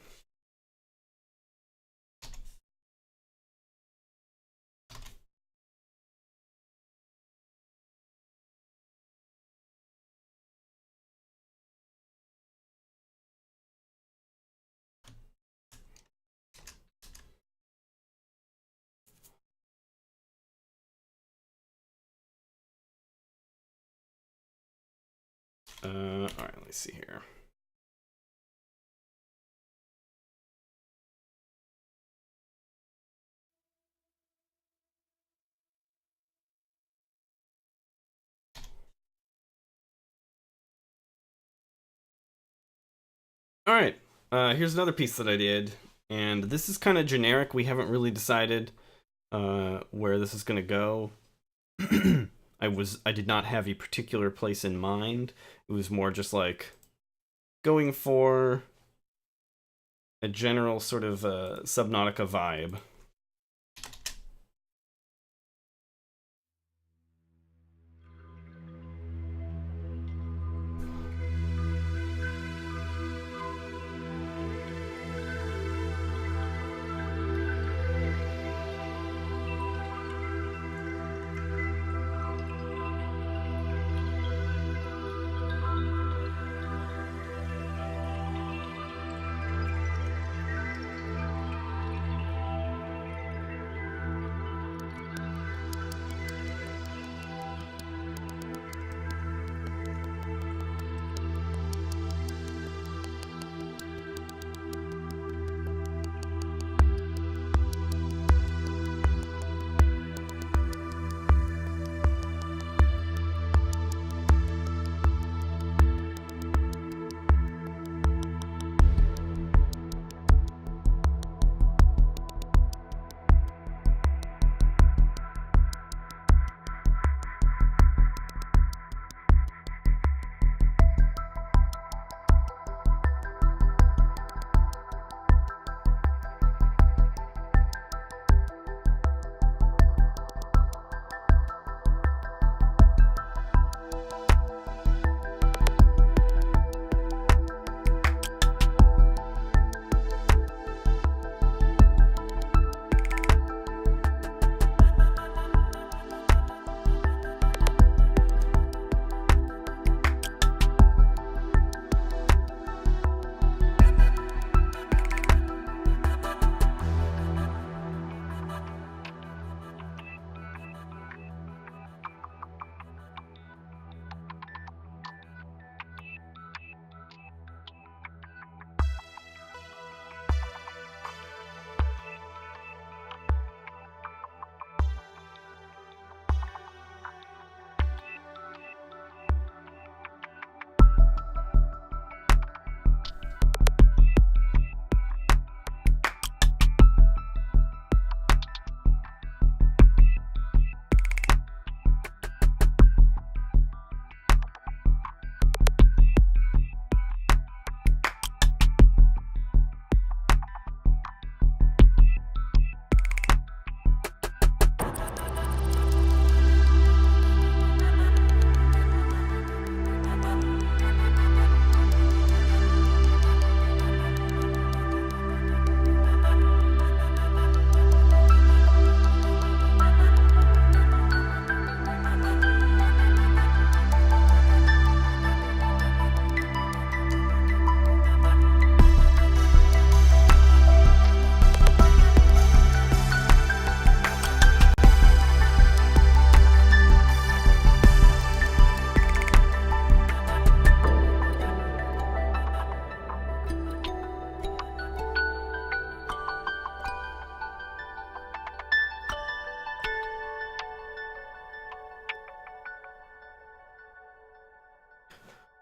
All right, let me see here. All right, here's another piece that I did, and this is kind of generic. We haven't really decided where this is going to go. I did not have a particular place in mind. It was more just like going for a general sort of Subnautica vibe.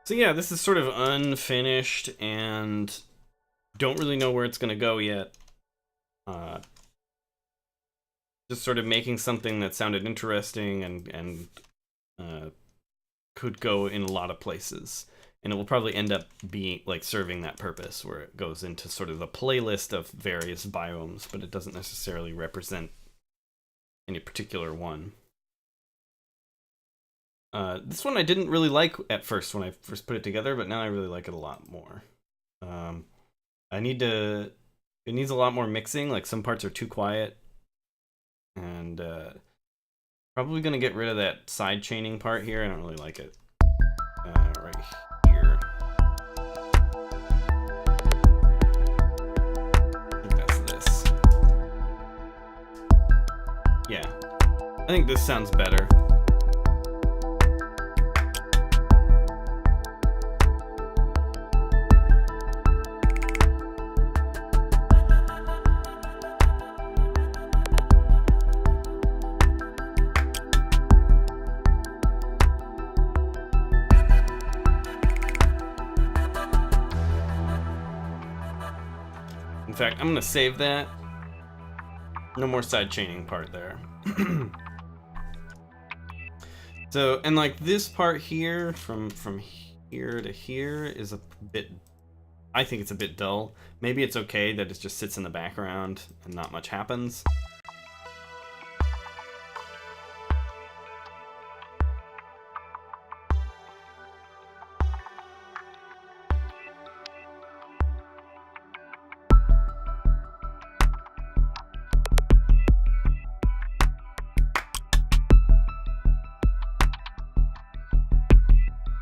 So yeah, this is sort of unfinished and don't really know where it's going to go yet. Just sort of making something that sounded interesting and could go in a lot of places. And it will probably end up being like serving that purpose where it goes into sort of the playlist of various biomes, but it doesn't necessarily represent any particular one. This one I didn't really like at first when I first put it together, but now I really like it a lot more. I need to. It needs a lot more mixing. Like some parts are too quiet, and probably gonna get rid of that side chaining part here. I don't really like it. Right here. I think that's this. Yeah, I think this sounds better. In fact, I'm gonna save that. No more side chaining part there. So, and like this part here, from here to here, is a bit. I think it's a bit dull. Maybe it's okay that it just sits in the background and not much happens.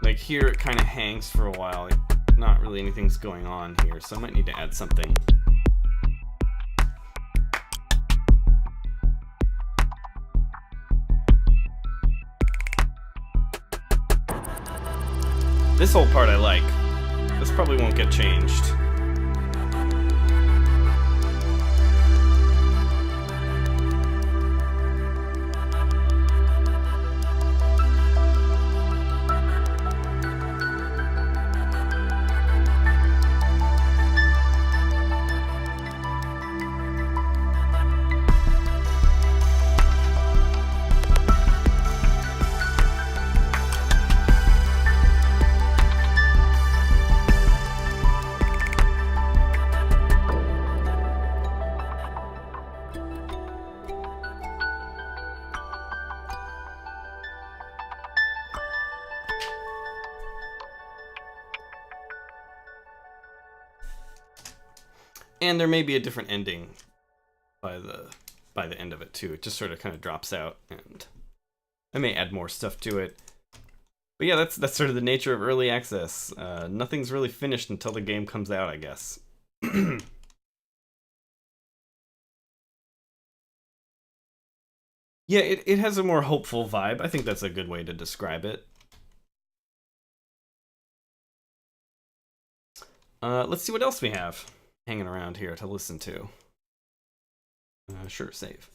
Like here it kind of hangs for a while, like not really anything's going on here, so I might need to add something. This whole part I like. This probably won't get changed. And there may be a different ending by the end of it too. It just sort of kind of drops out, and I may add more stuff to it. But yeah, that's sort of the nature of early access. Nothing's really finished until the game comes out, I guess. Yeah, it has a more hopeful vibe. I think that's a good way to describe it. Let's see what else we have hanging around here to listen to. Sure, save.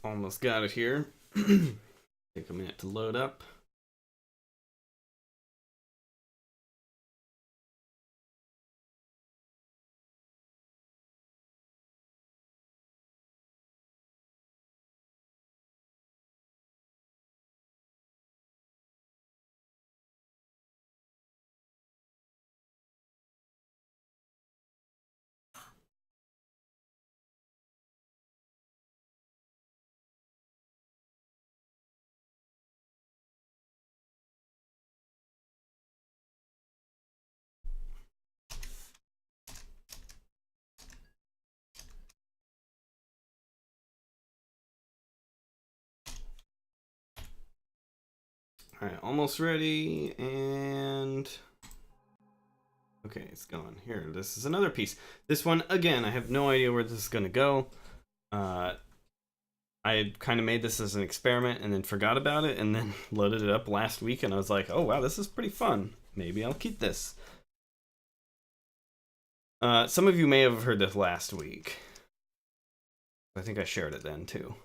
Almost got it here. Take a minute to load up. Alright, almost ready, and... Okay, it's gone. Here, this is another piece. This one, again, I have no idea where this is gonna go. I kind of made this as an experiment and then forgot about it, and then loaded it up last week, and I was like, oh wow, this is pretty fun. Maybe I'll keep this. Some of you may have heard this last week. I think I shared it then, too.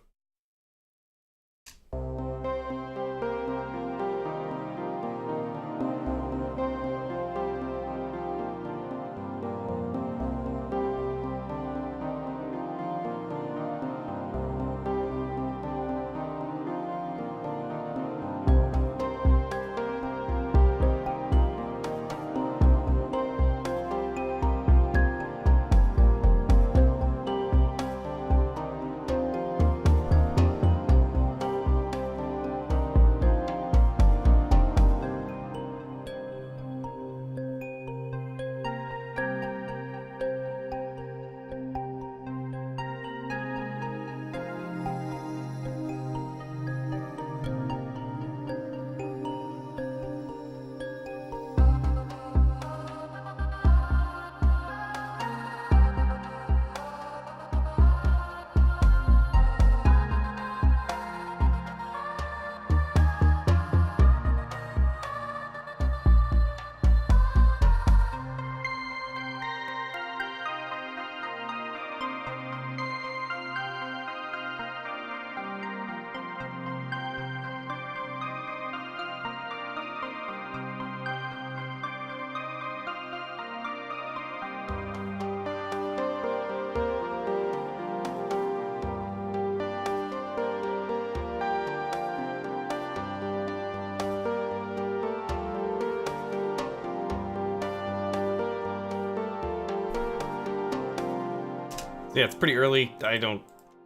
Yeah, it's pretty early.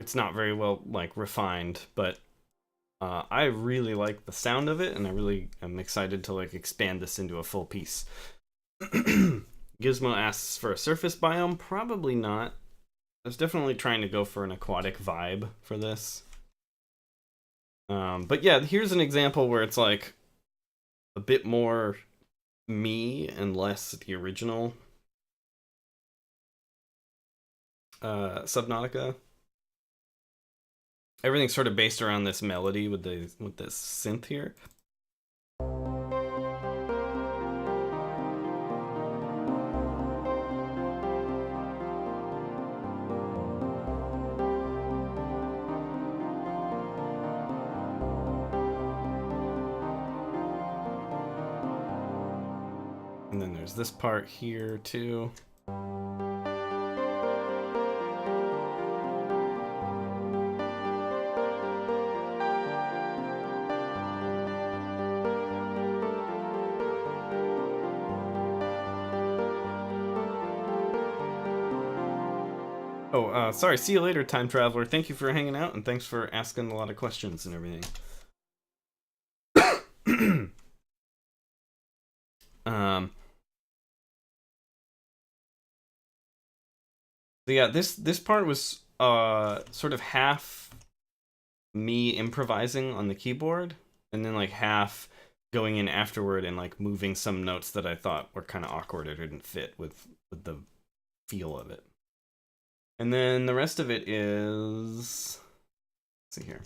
It's not very well, like, refined, but I really like the sound of it, and I really am excited to, like, expand this into a full piece. Gizmo asks for a surface biome. Probably not. I was definitely trying to go for an aquatic vibe for this. But yeah, here's an example where it's, like, a bit more me and less the original Subnautica. Everything's sort of based around this melody with this synth here. And then there's this part here too. Oh, sorry, see you later, Time Traveler. Thank you for hanging out, and thanks for asking a lot of questions and everything. So yeah, this part was sort of half me improvising on the keyboard, and then like half going in afterward and like moving some notes that I thought were kind of awkward or didn't fit with the feel of it. And then the rest of it is, let's see here.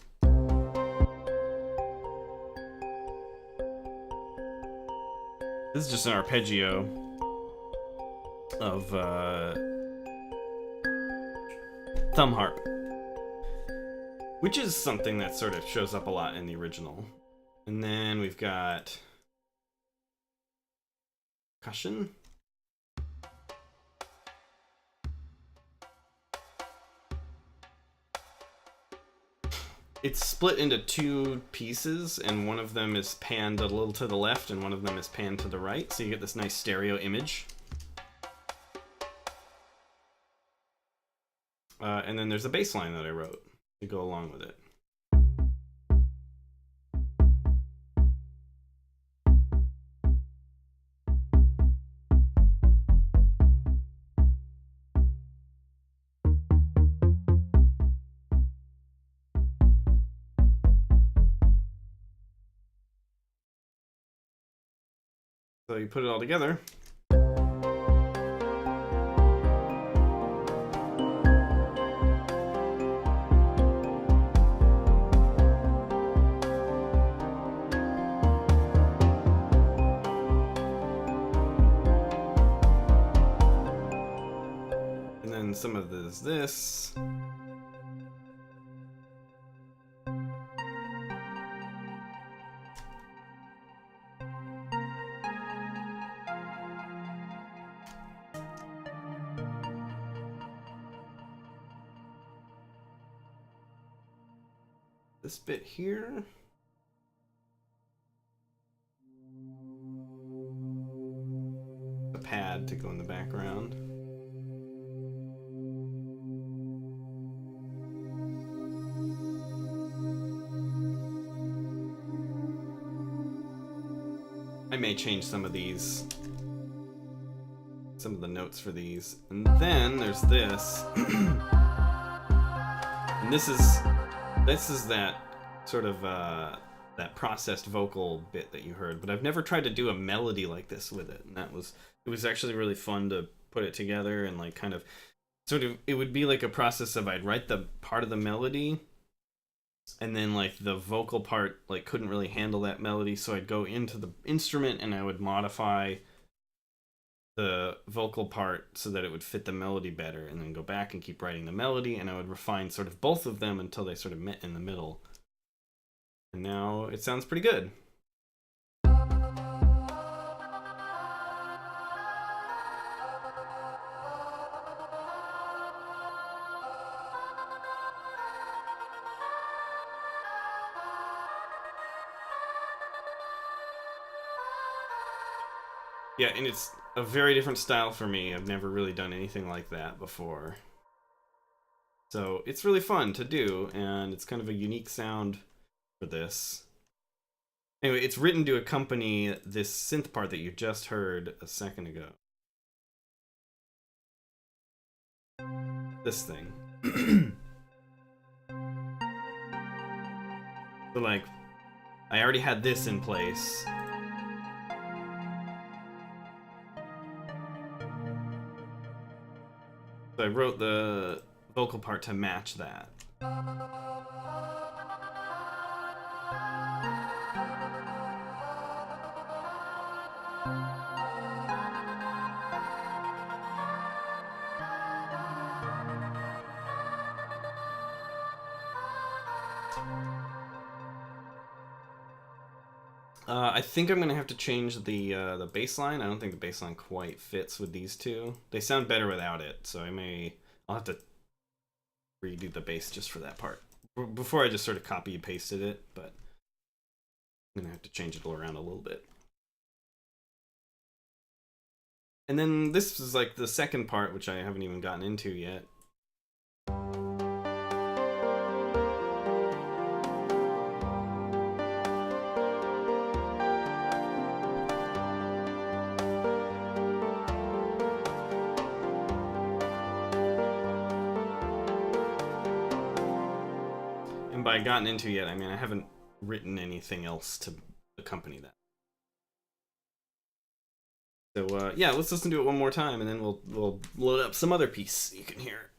This is just an arpeggio of thumb harp, which is something that sort of shows up a lot in the original. And then we've got percussion. It's split into two pieces, and one of them is panned a little to the left, and one of them is panned to the right, so you get this nice stereo image. And then there's a bass line that I wrote to go along with it. you put it all together. And then some of this. This bit here. A pad to go in the background. I may change some of these, some of the notes for these. And then there's this. And this is that sort of that processed vocal bit that you heard, but I've never tried to do a melody like this with it, and it was actually really fun to put it together and like kind of sort of, it would be like a process of I'd write the part of the melody, and then like the vocal part like couldn't really handle that melody, so I'd go into the instrument and I would modify the vocal part so that it would fit the melody better, and then go back and keep writing the melody, and I would refine sort of both of them until they sort of met in the middle. And now it sounds pretty good. Yeah, and it's a very different style for me. I've never really done anything like that before. So it's really fun to do, and it's kind of a unique sound for this. Anyway, it's written to accompany this synth part that you just heard a second ago. This thing. So like, I already had this in place. So I wrote the vocal part to match that. I think I'm gonna have to change the bass line. I don't think the bass line quite fits with these two. They sound better without it, so I'll have to redo the bass just for that part. Before I just sort of copy and pasted it, but I'm gonna have to change it all around a little bit. And then this is like the second part, which I haven't even gotten into yet. By gotten into yet, I mean I haven't written anything else to accompany that. So yeah, let's listen to it one more time, and then we'll load up some other piece you can hear.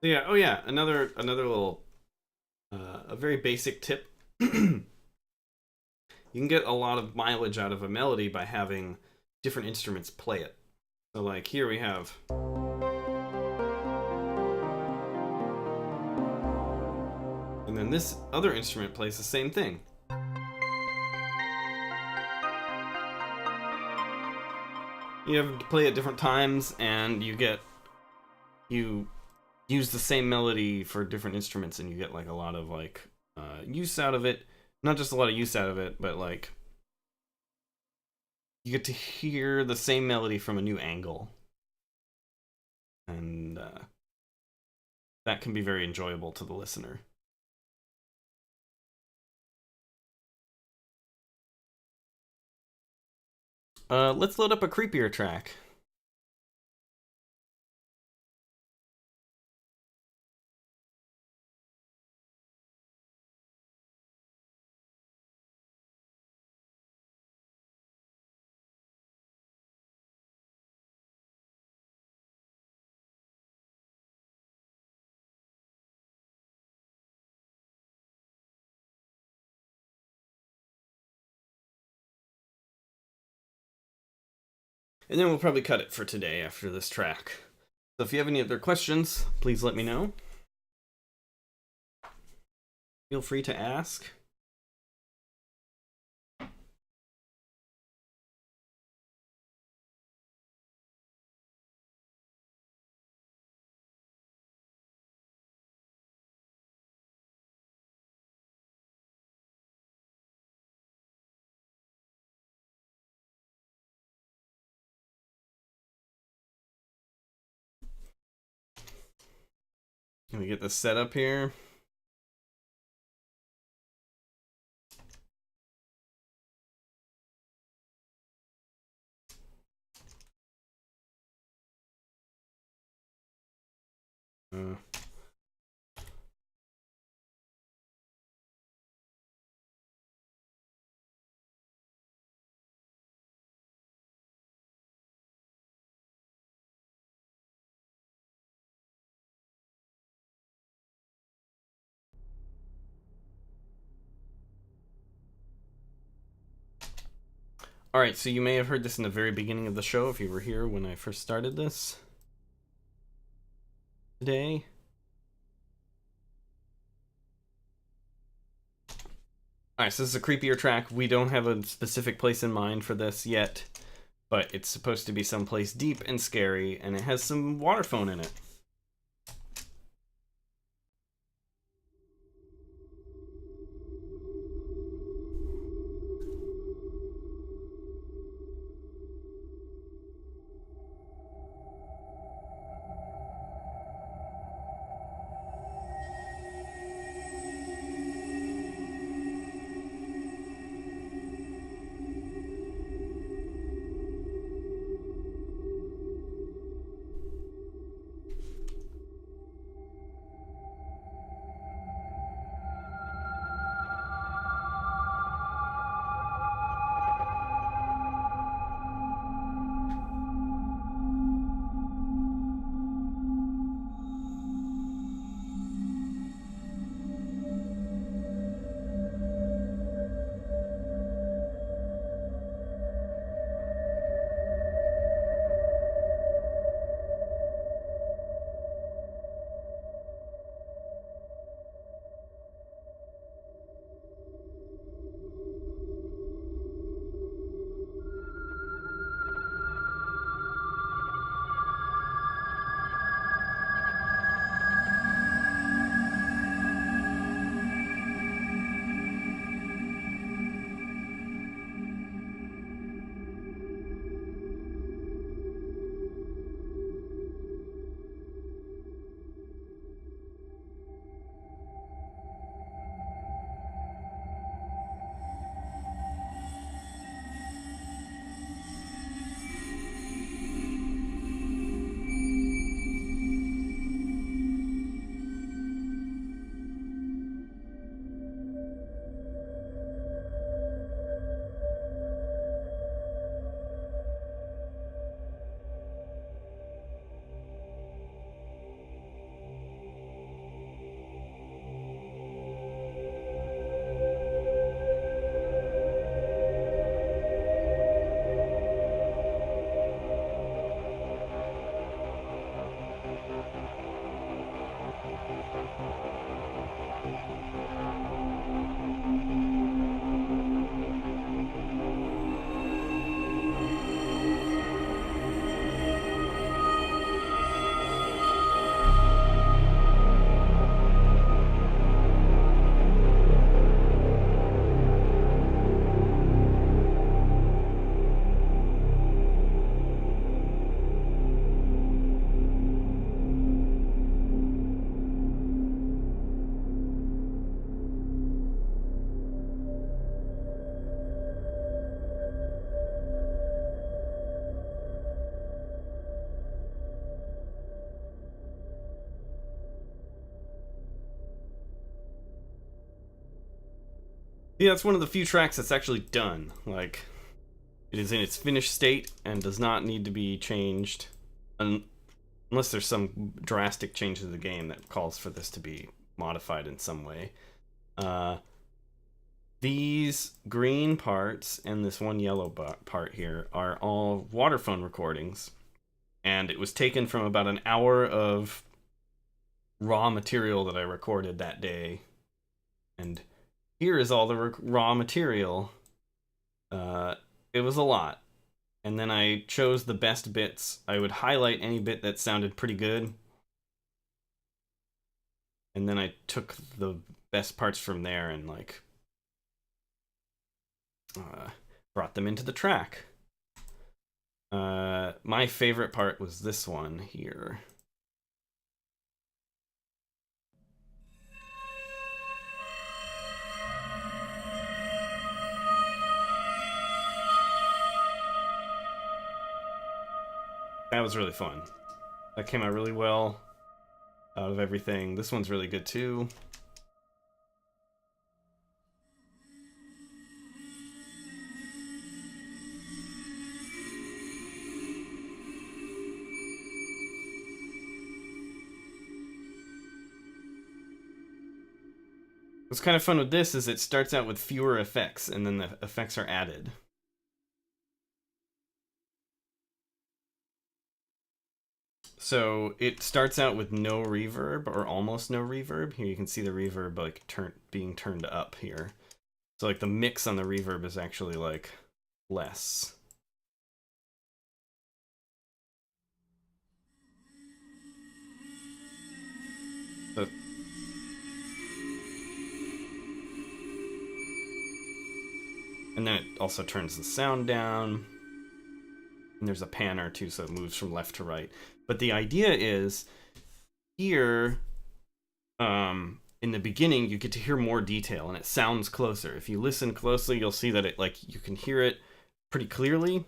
So yeah, oh yeah, another little a very basic tip. You can get a lot of mileage out of a melody by having different instruments play it. So like here we have, and then this other instrument plays the same thing. You have to play at different times, and you use the same melody for different instruments, and you get like a lot of like use out of it. Not just a lot of use out of it, but like you get to hear the same melody from a new angle, and that can be very enjoyable to the listener. Let's load up a creepier track. And then we'll probably cut it for today after this track. So if you have any other questions, please let me know. Feel free to ask. Can we get this set up here? Uh, Alright, so you may have heard this in the very beginning of the show if you were here when I first started this today. Alright, so this is a creepier track. We don't have a specific place in mind for this yet, but it's supposed to be someplace deep and scary, and it has some waterphone in it. Yeah, that's one of the few tracks that's actually done. Like, it is in its finished state and does not need to be changed unless there's some drastic change to the game that calls for this to be modified in some way. These green parts and this one yellow part here are all waterphone recordings, and it was taken from about an hour of raw material that I recorded that day. And here is all the raw material. It was a lot. And then I chose the best bits. I would highlight any bit that sounded pretty good. And then I took the best parts from there and like brought them into the track. My favorite part was this one here. That was really fun. That came out really well out of everything. This one's really good too. What's kind of fun with this is it starts out with fewer effects and then the effects are added. So it starts out with no reverb or almost no reverb. Here you can see the reverb like being turned up here. So like the mix on the reverb is actually like less. So and then it also turns the sound down. And there's a panner too, so it moves from left to right. But the idea is here, in the beginning, you get to hear more detail and it sounds closer. If you listen closely, you'll see that it like you can hear it pretty clearly,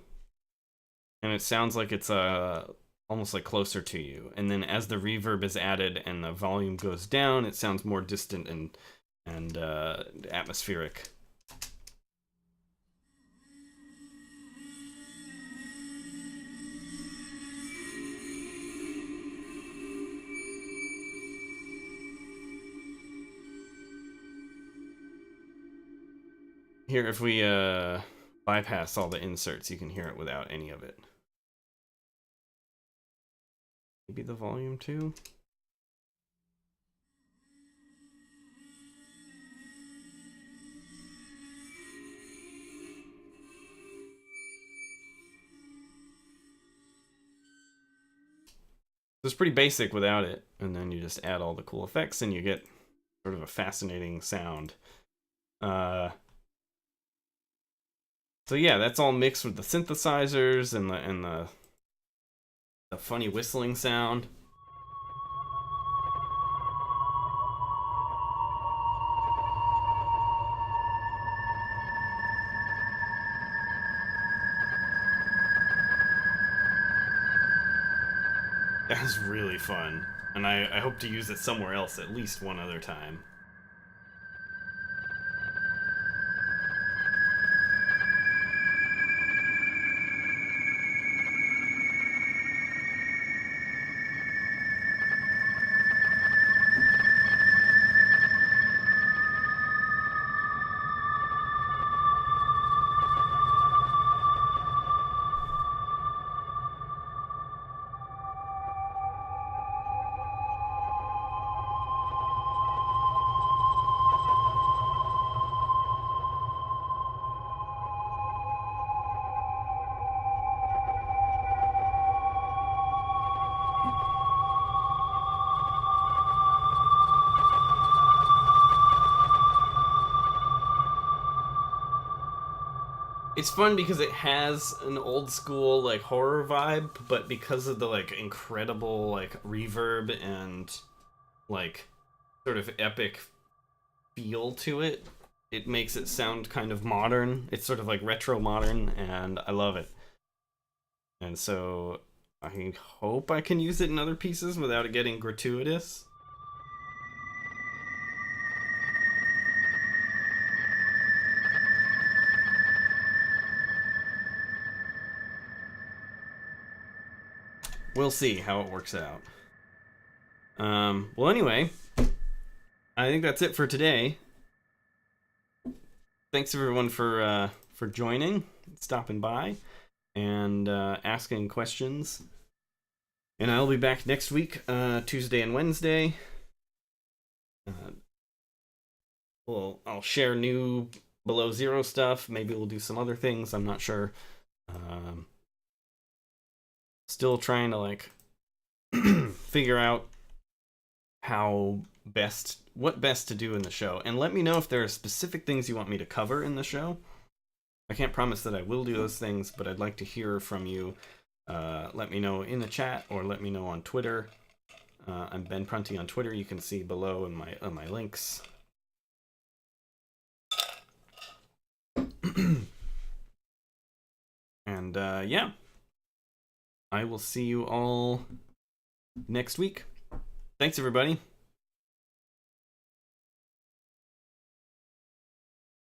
and it sounds like it's almost like closer to you. And then as the reverb is added and the volume goes down, it sounds more distant and atmospheric. Here, if we bypass all the inserts, you can hear it without any of it. Maybe the volume too? It's pretty basic without it, and then you just add all the cool effects and you get sort of a fascinating sound. So yeah, that's all mixed with the synthesizers and the funny whistling sound. That was really fun, and I hope to use it somewhere else at least one other time. It's fun because it has an old school like horror vibe, but because of the like incredible like reverb and like sort of epic feel to it, it makes it sound kind of modern. It's sort of like retro modern, and I love it. And so I hope I can use it in other pieces without it getting gratuitous. we'll see how it works out. Well, anyway, I think that's it for today. Thanks everyone for joining, stopping by, and asking questions. And I'll be back next week, Tuesday and Wednesday. I'll share new Below Zero stuff. Maybe we'll do some other things. I'm not sure. Still trying to like figure out what best to do in the show. And let me know if there are specific things you want me to cover in the show. I can't promise that I will do those things, but I'd like to hear from you. Let me know in the chat or let me know on Twitter. I'm Ben Prunty on Twitter. You can see below in my links. And yeah, I will see you all next week. Thanks, everybody.